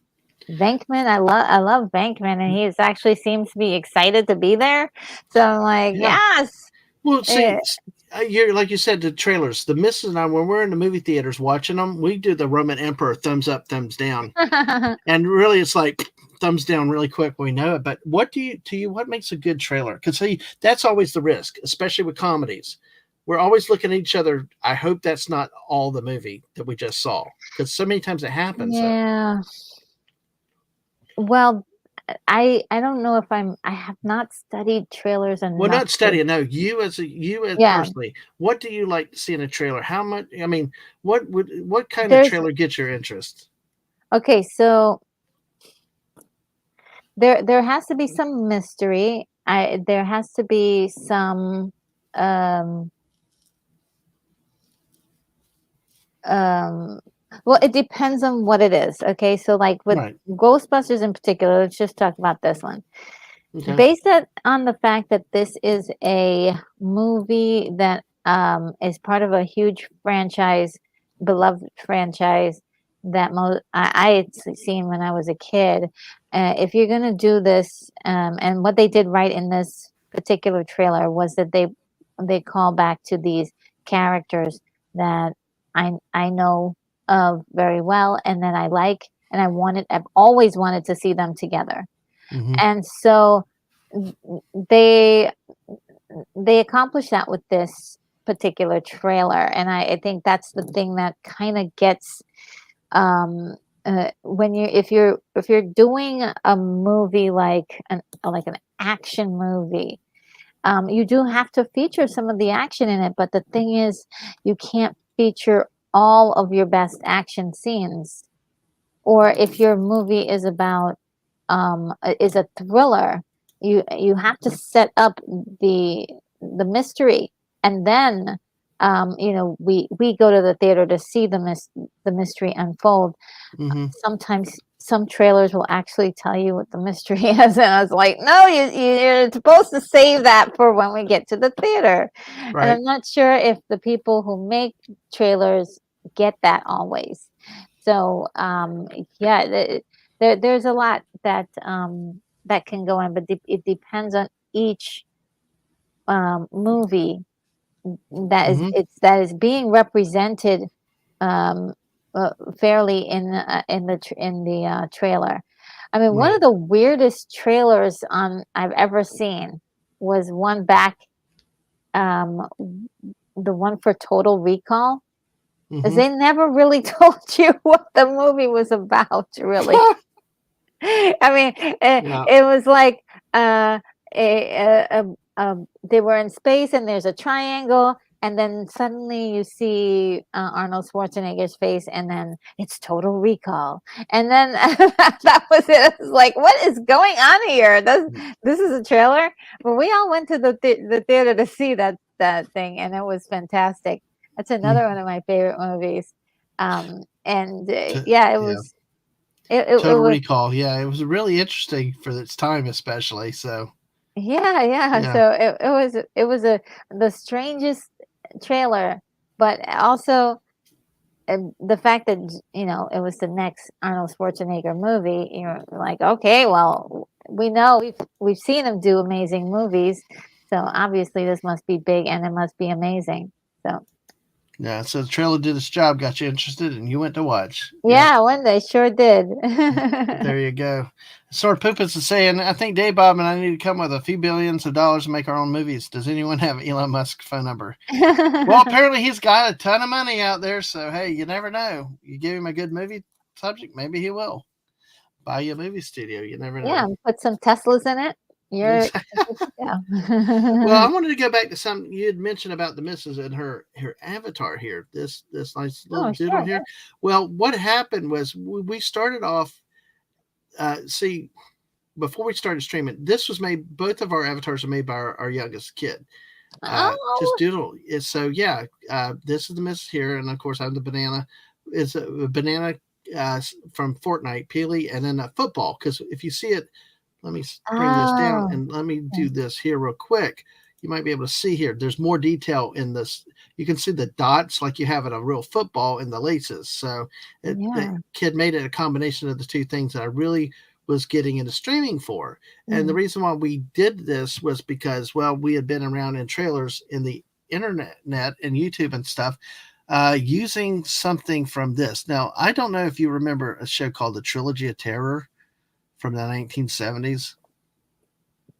Venkman. I love Venkman, and he actually seems to be excited to be there. So I'm like, Yeah. yes. Well, eh, see, you're like you said, the trailers. The missus and I, when we're in the movie theaters watching them, we do the Roman Emperor thumbs up, thumbs down, and really, it's like thumbs down really quick when we know it. But what makes a good trailer? Because see, that's always the risk, especially with comedies. We're always looking at each other. I hope that's not all the movie that we just saw, because so many times it happens. yeah. Well, I don't know if I have not studied trailers Well, enough not to. studying. No, you as Yeah. personally, what do you like to see in a trailer? How much? I mean, what kind of There's trailer gets your interest? Okay, so there has to be some mystery. There has to be some um um well, it depends on what it is. Okay, so like with Right. Ghostbusters in particular, let's just talk about this one. Okay. Based it on the fact that this is a movie that is part of a huge franchise, beloved franchise that I had seen when I was a kid. If you're gonna do this, and what they did right in this particular trailer was that they call back to these characters that I know of very well and that I like, and I've always wanted to see them together. Mm-hmm. And so they they accomplished that with this particular trailer, and I think that's the thing that kind of gets um when if you're doing a movie like an action movie, you do have to feature some of the action in it, but the thing is you can't feature all of your best action scenes. Or if your movie is a thriller, you have to set up the mystery, and then we go to the theater to see the mystery unfold. Mm-hmm. Sometimes some trailers will actually tell you what the mystery is, and I was like, no, you're supposed to save that for when we get to the theater. And Right. I'm not sure if the people who make trailers get that always. So yeah, there's a lot that can go in, but it depends on each movie Mm-hmm. that is being represented um, fairly in the trailer. I mean, one of Right. the weirdest trailers I've ever seen was one back, um, the one for Total Recall, because Mm-hmm. they never really told you what the movie was about, really. I mean, Yeah. it was like they were in space and there's a triangle and then suddenly you see Arnold Schwarzenegger's face, and then it's Total Recall, and then that was it. It was like, what is going on here? This is a trailer, but we all went to the theater to see that thing, and it was fantastic. That's another one of my favorite movies. And yeah, it Yeah. was. It Total was. Recall. Yeah, it was really interesting for its time, especially. So Yeah. So it was the strangest trailer, but also the fact that it was the next Arnold Schwarzenegger movie. You're like, okay, well, we know we've seen him do amazing movies, so obviously this must be big and it must be amazing. So yeah, so the trailer did its job, got you interested, and you went to watch. Yep. yeah, one day sure did. There you go. Sword Poopus is saying, I think Dave Bob and I need to come with a few billions of dollars to make our own movies. Does anyone have Elon Musk's phone number? Well, apparently he's got a ton of money out there, so hey, you never know. You give him a good movie subject, maybe he will buy you a movie studio. You never know. Yeah, put some Teslas in it. Yeah. Well, I wanted to go back to something you had mentioned about the missus and her avatar here. This nice little doodle here. Well, what happened was we started off. See, before we started streaming, this was made. Both of our avatars are made by our youngest kid. Just doodle. So yeah, this is the missus here, and of course I'm the banana. It's a banana from Fortnite, Peely, and then a football. Because if you see it. Let me bring this down and let me do this here real quick. You might be able to see here. There's more detail in this. You can see the dots like you have in a real football in the laces. So the kid made it a combination of the two things that I really was getting into streaming for. And the reason why we did this was because, well, we had been around in trailers in the internet and YouTube and stuff using something from this. Now, I don't know if you remember a show called The Trilogy of Terror from the 1970s.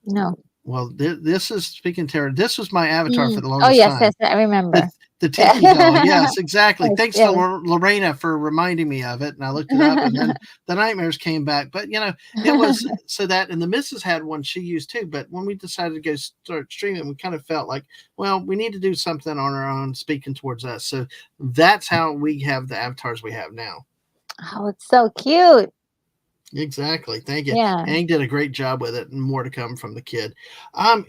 No. Well, this is speaking terror. This was my avatar for the longest time. Yes, I remember. The Tiki doll. Yes, exactly. Thanks to Lorena for reminding me of it. And I looked it up, and then the nightmares came back. But, it was so that, and the missus had one she used too. But when we decided to go start streaming, we kind of felt like, well, we need to do something on our own, speaking towards us. So that's how we have the avatars we have now. Oh, it's so cute. Exactly. Thank you. Yeah. Ang did a great job with it, and more to come from the kid.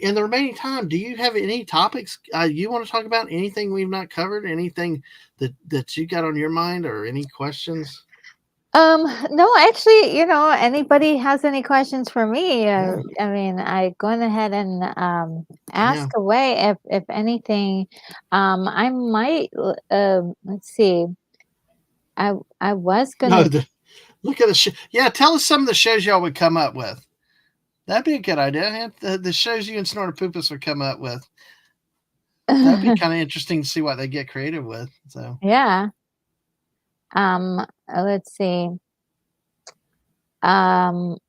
In the remaining time, do you have any topics you want to talk about? Anything we've not covered? Anything that you got on your mind, or any questions? No, actually, anybody has any questions for me? I mean, I going ahead and ask away if anything. I might let's see. I was gonna. Look at the show. Yeah, tell us some of the shows y'all would come up with. That'd be a good idea. The shows you and Snorter Poopus would come up with. That'd be kind of interesting to see what they get creative with. So yeah. Let's see. Well,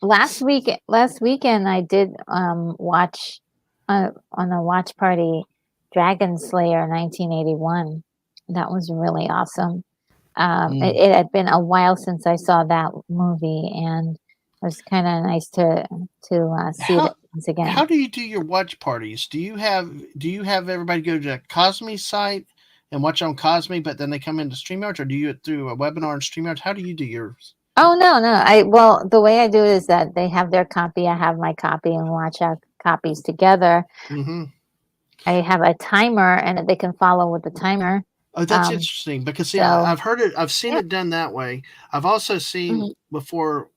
last weekend I did watch on a watch party Dragon Slayer 1981. That was really awesome. It had been a while since I saw that movie, and it was kind of nice to see it once again. How do you do your watch parties? Do you have everybody go to Cosme's site and watch on Cosme, but then they come into StreamYard, or do you do it through a webinar in StreamYard? How do you do yours? Oh no! Well, the way I do it is that they have their copy, I have my copy, and watch our copies together. Mm-hmm. I have a timer, and they can follow with the timer. Oh, that's interesting, because see, I've heard it. I've seen it done that way. I've also seen before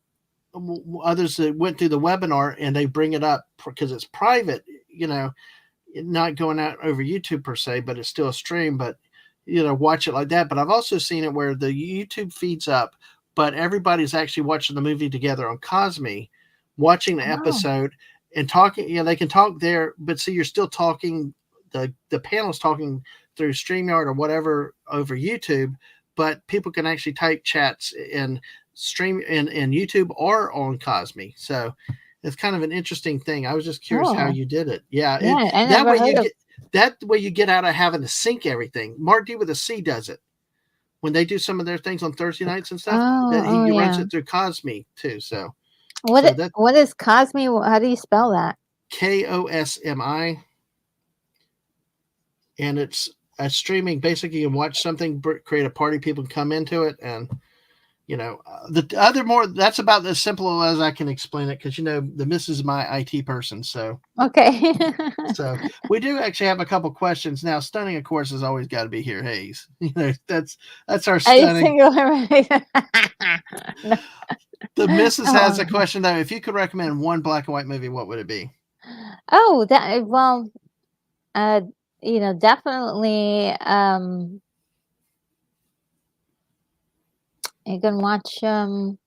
others that went through the webinar and they bring it up because it's private, not going out over YouTube per se, but it's still a stream, but watch it like that. But I've also seen it where the YouTube feeds up, but everybody's actually watching the movie together on Cosme, watching the episode and talking. They can talk there, but see, you're still talking. The panel's talking through StreamYard or whatever over YouTube, but people can actually type chats in stream in YouTube or on Cosme. So it's kind of an interesting thing. I was just curious how you did it. That way you get out of having to sync everything. Mark D with a C does it when they do some of their things on Thursday nights and stuff. He runs it through Cosme too. So what is Cosme? How do you spell that? KOSMI. and it's streaming. Basically, you can watch something, create a party, people can come into it, and the other more. That's about as simple as I can explain it because the missus is my IT person, so. Okay. So we do actually have a couple questions now. Stunning, of course, has always got to be here. Hayes, that's our Are you stunning. single? No. The missus has a Oh. question though. If you could recommend one black and white movie, what would it be? Oh, that well, definitely. You can watch. There's a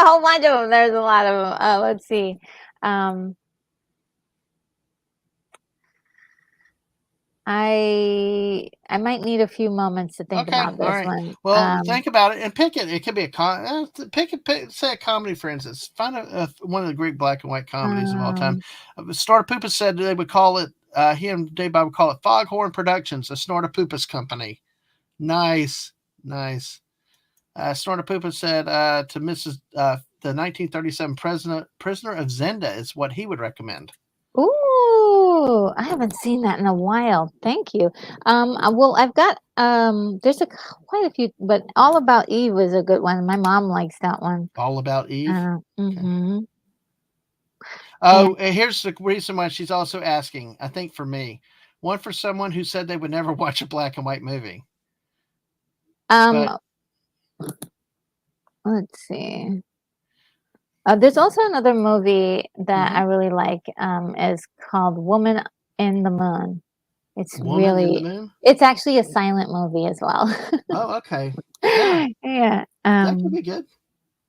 whole bunch of them. There's a lot of them. Let's see. Um, I might need a few moments to think Okay, about all this right. one. Well, think about it and pick it. It could be pick say a comedy, for instance. Find one of the great black and white comedies of all time. Um, Snortopoopas said they would call it. He and Dave Bob would call it Foghorn Productions, the Snortopoopas company. Nice, nice. Snortopoopa said to Mrs. The 1937 Prisoner of Zenda is what he would recommend. Ooh, I haven't seen that in a while. Thank you. Well, I've got there's quite a few, but All About Eve is a good one. My mom likes that one. All About Eve. Okay. Mm-hmm. Oh, and here's the reason why she's also asking. I think for me, one for someone who said they would never watch a black and white movie. But, Let's see. There's also another movie that I really like. Is called Woman in the Moon. It's Woman in the Moon. It's actually a silent movie as well. Oh, okay. Yeah. Yeah. That could be good.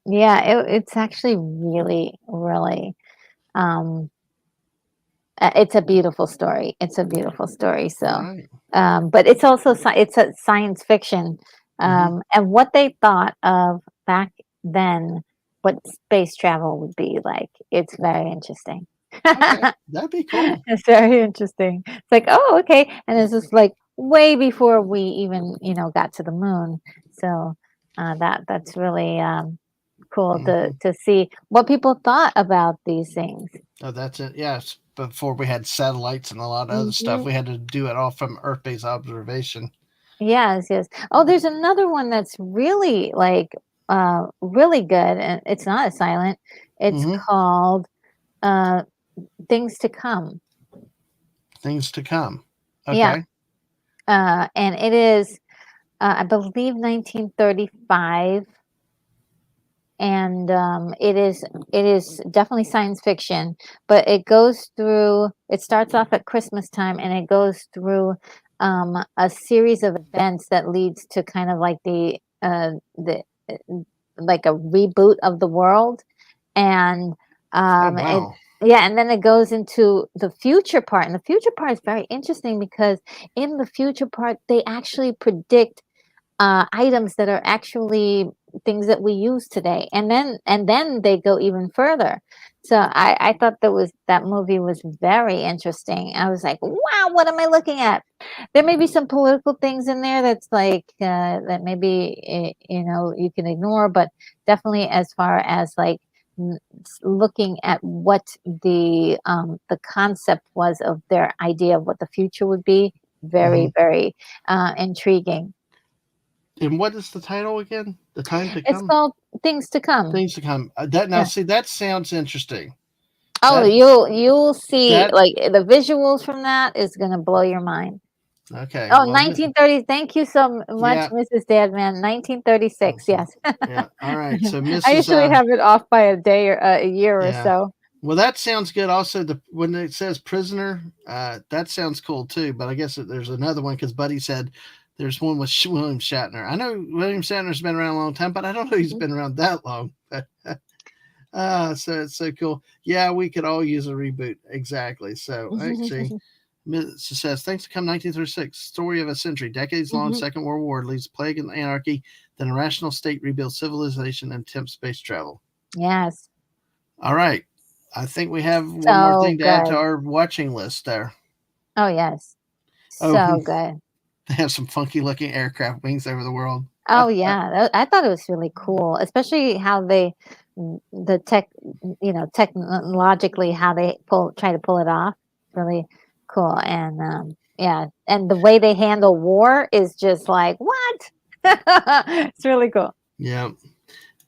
Yeah. It's actually really, really. It's a beautiful story. It's a beautiful story. So, Right. But it's also it's a science fiction, and what they thought of back then, what space travel would be like. It's very interesting. Okay, that'd be cool. It's very interesting. It's like, oh, okay, and this is like way before we even got to the moon. So that's really cool to see what people thought about these things. Oh, that's it. Yes, before we had satellites and a lot of other stuff, we had to do it all from Earth-based observation. Yes, yes. Oh, there's another one that's really really good, and it's not a silent. It's called Things to Come. Things to Come. Okay. Yeah. And it is I believe 1935, and it is definitely science fiction, but it starts off at Christmas time, and it goes through a series of events that leads to kind of like the like a reboot of the world, and wow. and then it goes into the future part, and the future part is very interesting because in the future part they actually predict items that are actually things that we use today, and then they go even further. So I thought that movie was very interesting. I was like, wow, what am I looking at? There may be some political things in there that's like that maybe you can ignore, but definitely as far as like looking at what the concept was of their idea of what the future would be, very very intriguing. And what is the title again? The Time to Come? It's called Things to Come. Things to Come. See, that sounds interesting. Oh, you'll see, like the visuals from that is going to blow your mind. Okay. Oh, 1930. Thank you so much, Mrs. Dadman. 1936. Yes. Yeah. All right. So Mrs. I usually have it off by a day or a year or so. Well, that sounds good. Also, when it says prisoner, that sounds cool too. But I guess there's another one because Buddy said there's one with William Shatner. I know William Shatner's been around a long time, but I don't know he's been around that long. So it's so cool. Yeah, we could all use a reboot. Exactly. So actually, it says, Things to Come 1936, story of a century, decades-long Second World War leaves plague and anarchy, then a rational state rebuilds civilization and attempts space travel. Yes. All right. I think we have one more thing to add to our watching list there. Oh, yes. So good. They have some funky-looking aircraft wings over the world. Oh, yeah. I thought it was really cool, especially how technologically, how they try to pull it off. really cool. And yeah, and the way they handle war is just like what? It's really cool. Yeah.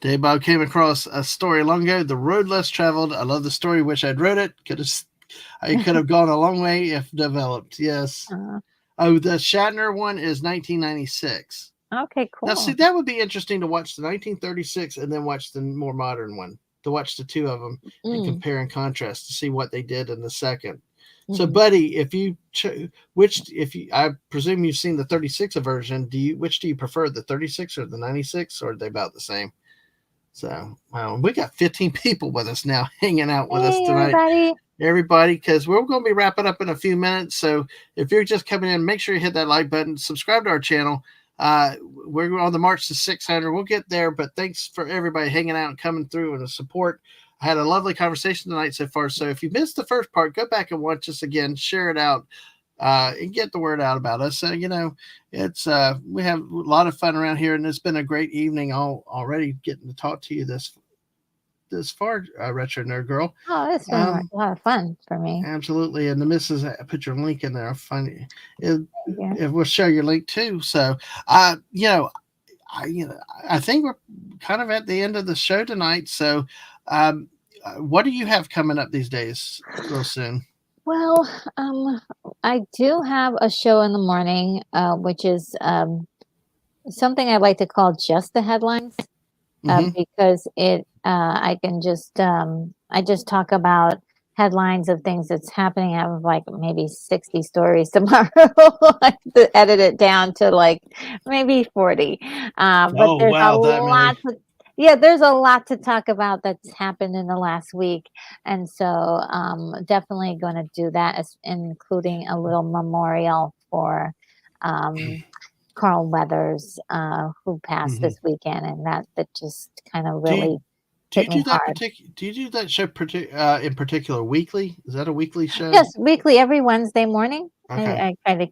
Dave Bob came across a story long ago, The Road Less Traveled. I love the story. Wish I'd wrote it. I could have gone a long way if developed. Yes. Uh, Oh, the Shatner one is 1996. okay, Now, see, cool. that would be interesting to watch the 1936 and then watch the more modern one. To watch the two of them and Mm, compare and contrast to see what they did in the second. So, mhm. buddy, I presume you've seen the 36 version. Which do you prefer, the 36 or the 96, or are they about the same? So, we got 15 people with us now, hanging out with us Hey, tonight. everybody. Because we're going to be wrapping up in a few minutes. So if you're just coming in, make sure you hit that like button, subscribe to our channel. We're on the march to 600. We'll get there, but thanks for everybody hanging out and coming through and the support. I had a lovely conversation tonight so far. So if you missed the first part, go back and watch us again, share it out, and get the word out about us. So, it's we have a lot of fun around here, and it's been a great evening already getting to talk to you this far, Retro Nerd Girl. Oh, it's been a lot of fun for me. Absolutely. And the missus, put your link in there. I'll find it. Yeah. It will show your link too. So, I think we're kind of at the end of the show tonight. So, what do you have coming up these days real soon? Well, I do have a show in the morning, which is something I like to call just the headlines, because I can just I just talk about headlines of things that's happening. I have like maybe 60 stories tomorrow. I have to edit it down to like maybe 40. But Oh, there's a wow, that many. lot there's a lot to talk about that's happened in the last week. And so definitely going to do that, including a little memorial for Carl Weathers, who passed this weekend, and that just kind of really Do hit you me do that hard. Do you do that show in particular weekly? Is that a weekly show? Yes, weekly, every Wednesday morning. Okay. I try to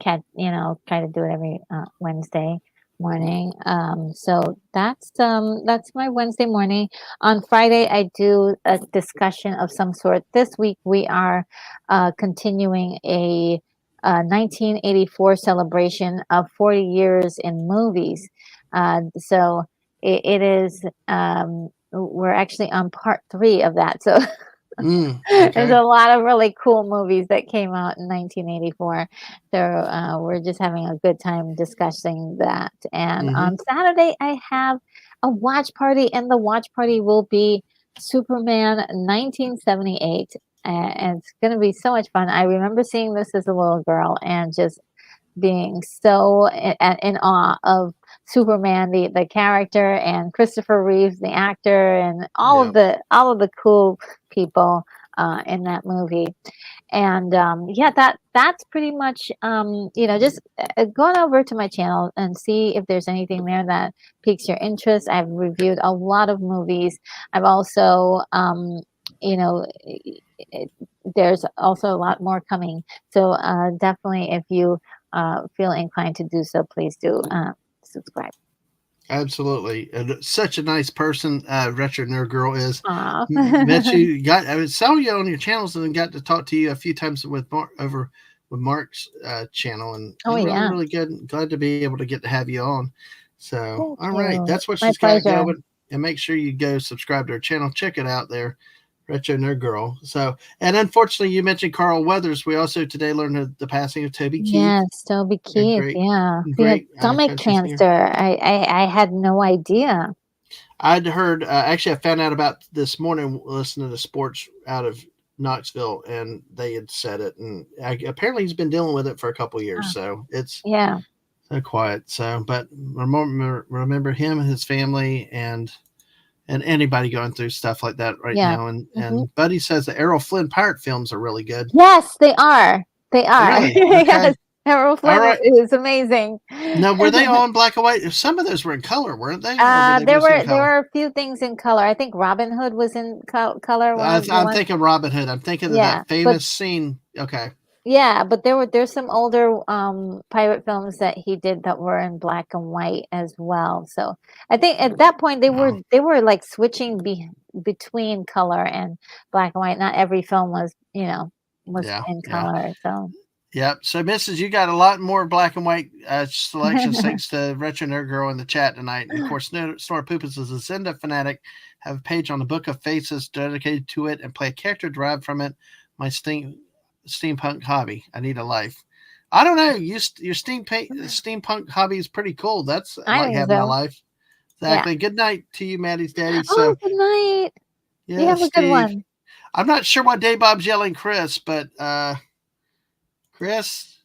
try to do it every Wednesday morning. So that's my Wednesday morning. On Friday, I do a discussion of some sort. This week, we are continuing a 1984 celebration of 40 years in movies. So it is. We're actually on part 3 of that. So. There's Okay. a lot of really cool movies that came out in 1984. So we're just having a good time discussing that. And on Saturday, I have a watch party, and the watch party will be Superman 1978. And it's going to be so much fun. I remember seeing this as a little girl and just being so in awe of Superman, the character, and Christopher Reeves, the actor, and all of the cool people in that movie. And that's pretty much just going over to my channel and see if there's anything there that piques your interest. I've reviewed a lot of movies. I've also there's also a lot more coming. So definitely, if you feel inclined to do so, please do subscribe. Absolutely. And such a nice person, Retro Nerd Girl is. Aw. Saw you on your channels and then got to talk to you a few times with Mark's channel, and Oh, really, yeah. really good. Glad to be able to get to have you on. So, Thank all right, you. that's what My she's got pleasure. going. And make sure you go subscribe to her channel. Check it out there, Retro Nerd Girl. So, and unfortunately, you mentioned Carl Weathers. We also today learned the passing of Toby Keith. Yes, Toby A Keith. Yeah, he had stomach country singer. cancer. I had no idea. I'd heard, actually, I found out about this morning listening to sports out of Knoxville, and they had said it. And apparently, he's been dealing with it for a couple of years. So it's Yeah. so quiet. So, but remember him and his family, and anybody going through stuff like that right Yeah. now. And Buddy says the Errol Flynn pirate films are really good. Yes, they are. They are. Really? Okay. Yes, Errol Flynn right. is amazing. Now, were they all in black and white? Some of those were in color, weren't they? Or were they There mostly in were color? a few things in color. I think Robin Hood was in color. I'm thinking Robin Hood. I'm thinking of that famous scene. Okay. Yeah, but there's some older pirate films that he did that were in black and white as well. So I think at that point they were like switching between color and black and white. Not every film was was Yeah. in Yeah. color. So Yep. So, Mrs., you got a lot more black and white selections thanks to Retro Nerd Girl in the chat tonight. And of course, Snore Poopus is a Zelda fanatic. Have a page on the Book of Faces dedicated to it and play a character derived from it. My steampunk hobby. I need a life. I don't know. Your steampunk hobby is pretty cool. That's I like think having a so. life. Yeah. Exactly. Good night to you, Maddie's daddy. Oh, So, good night. You yeah, have a good Steve. one. I'm not sure why Dave Bob's yelling Chris, but Chris,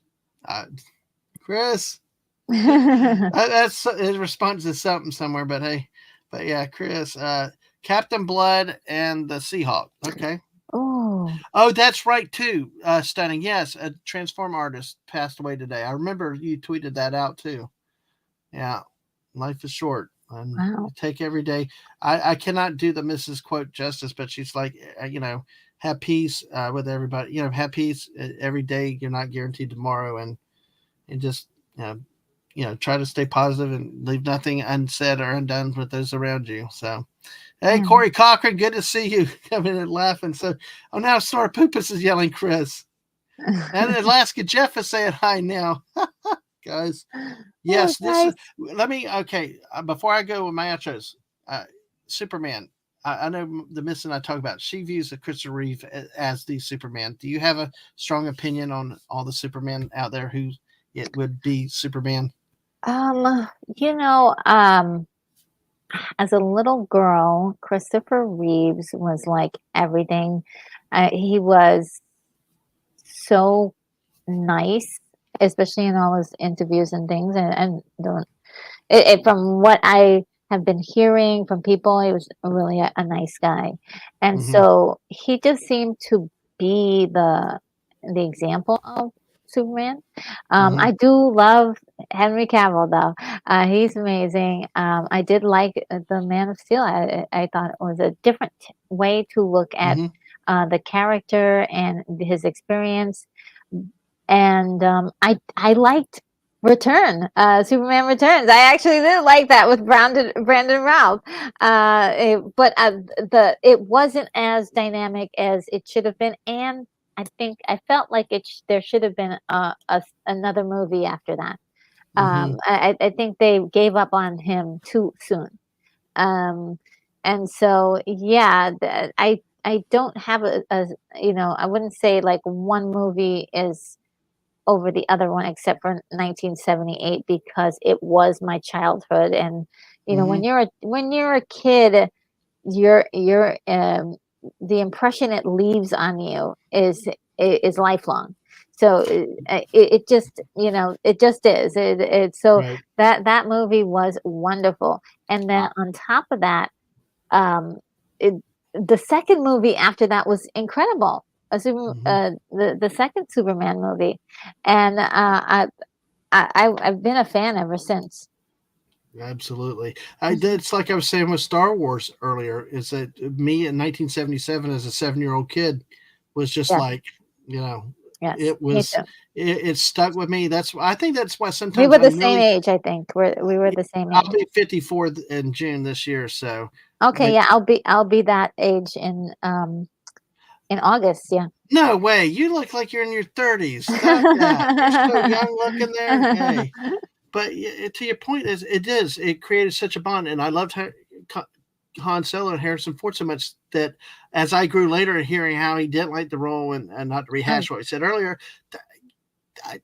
Chris. That's his response to something somewhere, but hey, but yeah, Chris, Captain Blood and the Seahawk. Okay. Oh, That's right too. Stunning. Yes, a transform artist passed away today. I remember you tweeted that out too. Yeah, life is short, and wow. take every day. I cannot do the Mrs. Quote justice, but she's like, have peace with everybody. Have peace every day. You're not guaranteed tomorrow, and just try to stay positive and leave nothing unsaid or undone with those around you. So, hey, Yeah. Corey Cochran, good to see you coming and laughing. So, now Star Poopus is yelling Chris. And Alaska Jeff is saying hi now. Guys, yes, this is, let me, okay, before I go with my outros, Superman, I know the Miss and I talk about, she views the Christopher Reeve as the Superman. Do you have a strong opinion on all the Superman out there who it would be Superman? You know, as a little girl, Christopher Reeves was like everything. He was so nice, especially in all his interviews and things. From what I have been hearing from people, he was really a nice guy, and so he just seemed to be the example of Superman. I do love Henry Cavill, though. He's amazing. I did like the Man of Steel. I thought it was a different way to look at the character and his experience. And I liked Superman Returns. I actually did like that with Brandon Routh. But it wasn't as dynamic as it should have been, and I felt like there should have been another movie after that. I think they gave up on him too soon. And so yeah, I don't have I wouldn't say like one movie is over the other one except for 1978 because it was my childhood. And when you're a kid, you're the impression it leaves on you is lifelong. So it just it just is so Right. that movie was wonderful. And then on top of that, um it, the second movie after that was incredible. The second Superman movie, and I've been a fan ever since. Absolutely. It's like I was saying with Star Wars earlier, is that me in 1977 as a 7-year-old kid was just like, Yes, it me was, too. it stuck with me. I think that's why We sometimes were the I'm same really, age, I think. We were the same I'll age. be 54 in June this year. So, Okay, but yeah, I'll be that age in August, yeah. no way. You look like you're in your 30s. Stop that. You're so young looking there. Hey, but to your point is it created such a bond, and I loved Han Solo and Harrison Ford so much that as I grew later and hearing how he didn't like the role and not to rehash what I said earlier,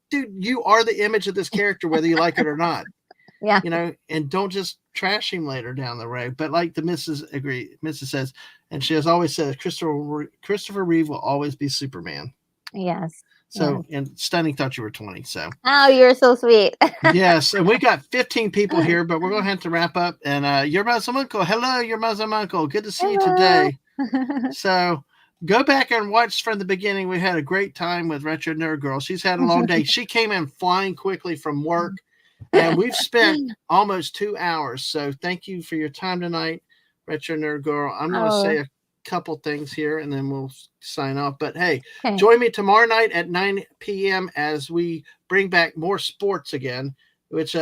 dude, you are the image of this character whether you like it or not. Yeah. And don't just trash him later down the road. But like the Mrs. says, and she has always said, Christopher Reeve will always be Superman. Yes. So, and Stunning thought you were 20. So, oh, you're so sweet. yes. And we got 15 people here, but we're going to have to wrap up. And your Muslim uncle, hello, your Muslim uncle. Good to see you today. So, go back and watch from the beginning. We had a great time with Retro Nerd Girl. She's had a long day. She came in flying quickly from work. And we've spent almost 2 hours. So thank you for your time tonight, Retro Nerd Girl. I'm going to say a couple things here and then we'll sign off. But hey, join me tomorrow night at 9 p.m. as we bring back more sports again, which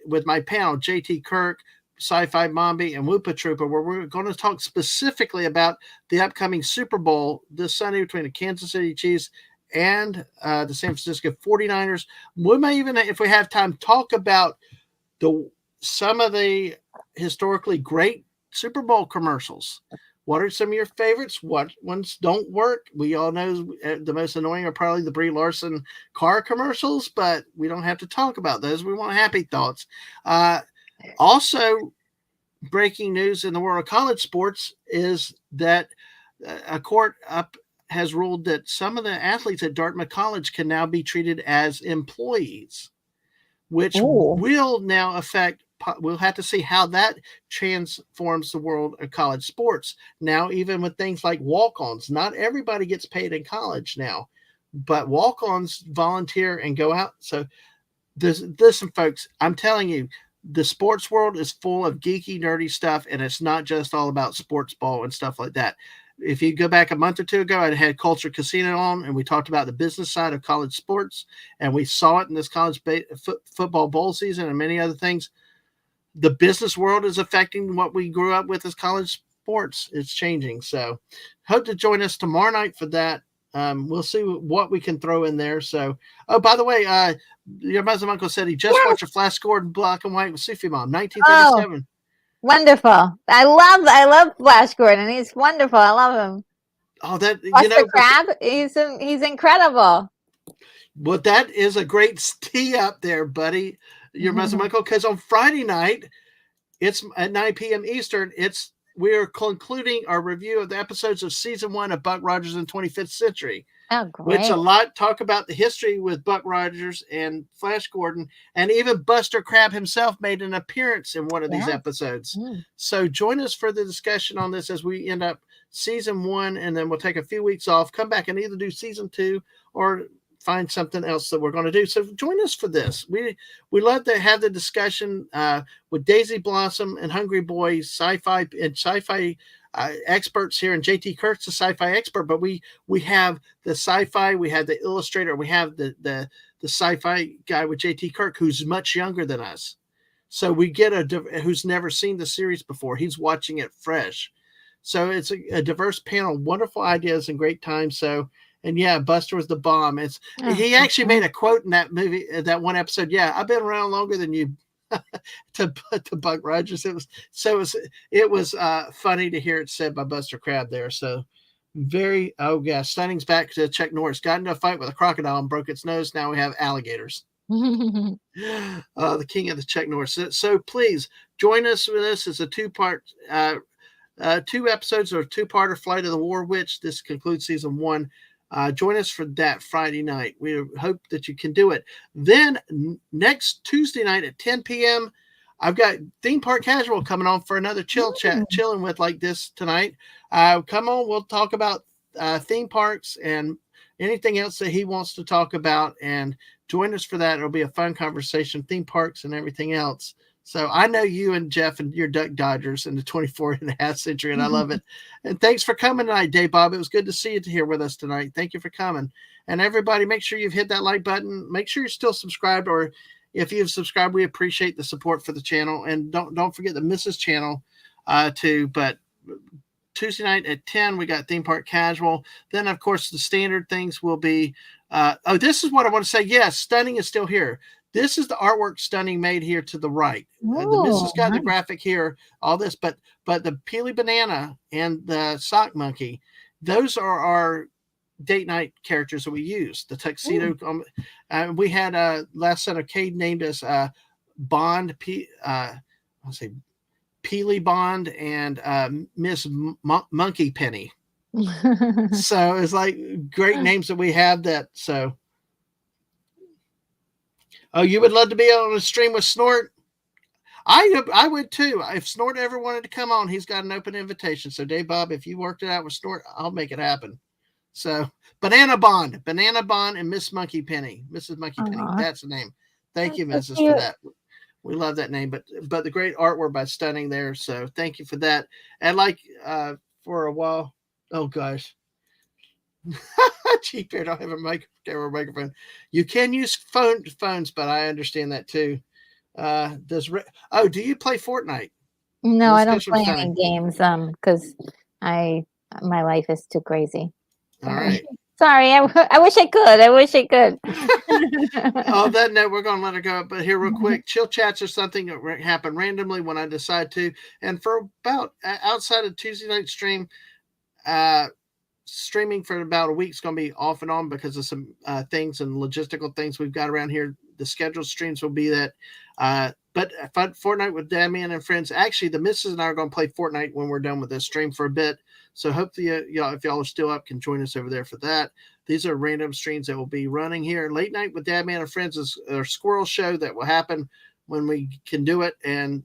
with my panel, JT Kirk, Sci-Fi Mombi, and Whoopa Trooper, where we're going to talk specifically about the upcoming Super Bowl this Sunday between the Kansas City Chiefs and the San Francisco 49ers. We may even, if we have time, talk about some of the historically great Super Bowl commercials. What are some of your favorites? What ones don't work? We all know the most annoying are probably the Brie Larson car commercials, but we don't have to talk about those. We want happy thoughts. Also, breaking news in the world of college sports is that a court up has ruled that some of the athletes at Dartmouth College can now be treated as employees, which will now affect. We'll have to see how that transforms the world of college sports. Now, even with things like walk-ons, not everybody gets paid in college now, but walk-ons volunteer and go out. So listen, folks, I'm telling you, the sports world is full of geeky, nerdy stuff, and it's not just all about sports ball and stuff like that. If you go back a month or two ago, I had Culture Casino on, and we talked about the business side of college sports, and we saw it in this college football bowl season and many other things. The business world is affecting what we grew up with as college sports. It's changing. So hope to join us tomorrow night for that. We'll see what we can throw in there. So, oh, by the way, your Muslim uncle said he just watched a Flash Gordon black and white with Sufi Mom, 1937. Oh, wonderful. I love Flash Gordon. He's wonderful. I love him. Oh, that Buster Crab, he's incredible. Well, that is a great tee up there, buddy. Your Muslim uncle, because on Friday night, it's at 9 p.m. Eastern. We are concluding our review of the episodes of season 1 of Buck Rogers in 25th Century. Oh, great. Which a lot talk about the history with Buck Rogers and Flash Gordon, and even Buster Crab himself made an appearance in one of these episodes. So join us for the discussion on this as we end up season 1, and then we'll take a few weeks off, come back and either do season 2 or find something else that we're going to do. So join us for this. We love to have the discussion with Daisy Blossom and Hungry Boy sci-fi experts here, and JT Kirk's a sci-fi expert, but we have the sci-fi, we have the illustrator, we have the sci-fi guy with JT Kirk, who's much younger than us. So we get who's never seen the series before. He's watching it fresh. So it's a diverse panel, wonderful ideas and great time. So, and yeah, Buster was the bomb. He actually made a quote in that movie, that one episode. Yeah, I've been around longer than you. to Buck Rogers. It was funny to hear it said by Buster Crab there. So Stunning's back to Chuck Norris. Got into a fight with a crocodile and broke its nose. Now we have alligators. The king of the Chuck Norris. So please join us with this. It's a two-part 2 episodes or 2-parter Flight of the War Witch. This concludes season 1. Join us for that Friday night. We hope that you can do it. Then next Tuesday night at 10 p.m., I've got Theme Park Casual coming on for another chilling with like this tonight. Come on, we'll talk about theme parks and anything else that he wants to talk about, and join us for that. It'll be a fun conversation, theme parks and everything else. So I know you and Jeff and your Duck Dodgers in the 24.5 century, and I love it. And thanks for coming tonight, Dave Bob. It was good to see you here with us tonight. Thank you for coming. And everybody, make sure you've hit that like button. Make sure you're still subscribed, or if you've subscribed, we appreciate the support for the channel. And don't forget the Mrs. channel too. But Tuesday night at 10, we got Theme Park Casual. Then, of course, the standard things will be this is what I want to say. Yes, Stunning is still here. This is the artwork Stunning made here to the right. The Missus got the graphic here, all this, but the Peely Banana and the Sock Monkey, those are our date night characters that we use. The tuxedo. We had last son of Cade named us Bond, Peely Bond, and Miss Monkey Penny. So it's like great names that we have that. So. Oh, you would love to be on a stream with Snort? I would too. If Snort ever wanted to come on, he's got an open invitation. So, Dave Bob, if you worked it out with Snort, I'll make it happen. So, Banana Bond, and Miss Monkey Penny, Mrs. Monkey Penny. That's the name. Thank you, Mrs. for that. We love that name. But the great artwork by Stunning there. So, thank you for that. And like for a while, oh gosh. Cheap here, don't have a microphone. You can use phones, but I understand that too. Do you play Fortnite? No, I don't play any games because my life is too crazy. All right. Sorry, I wish I could. I wish I could. On that note, we're going to let her go. But here, real quick, chill chats are something that happen randomly when I decide to. And for about outside of Tuesday night stream, streaming for about a week is going to be off and on because of some things and logistical things we've got around here. The scheduled streams will be that. But Fortnite with Damian and friends. Actually, the missus and I are going to play Fortnite when we're done with this stream for a bit. So hopefully, y'all, if y'all are still up, can join us over there for that. These are random streams that will be running here. Late Night with Damian and friends is a squirrel show that will happen when we can do it, and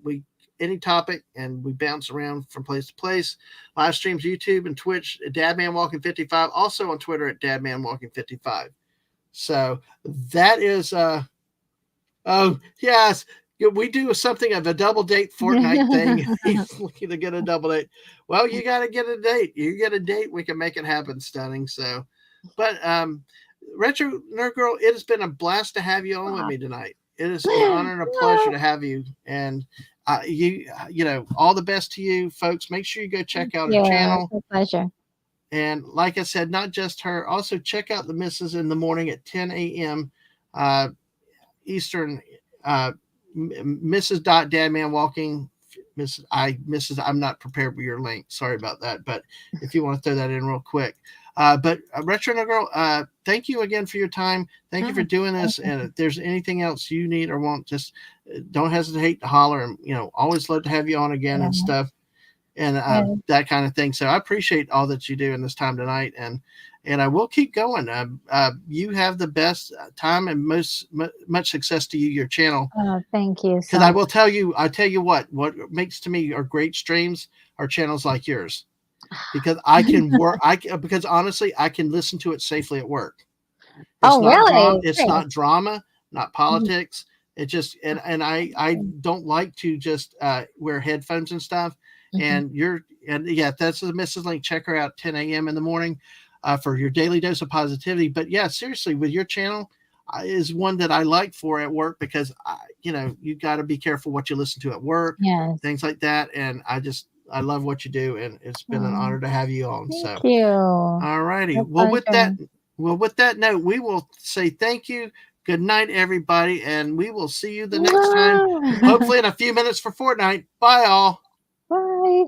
any topic, and we bounce around from place to place. Live streams YouTube and Twitch at DadmanWalking55, also on Twitter at DadmanWalking55. So that is oh yes, we do something of a double date Fortnite thing. He's looking to get a double date. Well, you got to get a date. You get a date, we can make it happen. Stunning. So, but Retro Nerd Girl, it has been a blast to have you on with me tonight. It is an honor and a pleasure to have you. And you know, all the best to you, folks. Make sure you go check out her channel. It's a pleasure. And like I said, not just her, also check out the missus in the morning at 10 a.m. Eastern. Mrs. Dadman Walking. I'm not prepared with your link. Sorry about that. But if you want to throw that in real quick. But Retro Girl, thank you again for your time. Thank you for doing this. And if there's anything else you need or want, just don't hesitate to holler. And, you know, always love to have you on again and stuff and that kind of thing. So I appreciate all that you do in this time tonight. And I will keep going. You have the best time and much success to you, your channel. Oh, thank you. Because I will tell you, what makes to me are great streams are channels like yours. Because I can work, because honestly, I can listen to it safely at work. It's really? It's not drama, not politics. It just, and I don't like to just wear headphones and stuff. And yeah, that's the Mrs. Link. Check her out 10 a.m. in the morning for your daily dose of positivity. But yeah, seriously, with your channel is one that I like for at work because, you know, you got to be careful what you listen to at work, things like that. And I love what you do, and it's been an honor to have you on. Thank you. All righty. Well, with that note, we will say thank you. Good night, everybody, and we will see you the next time. Hopefully in a few minutes for Fortnite. Bye, all. Bye.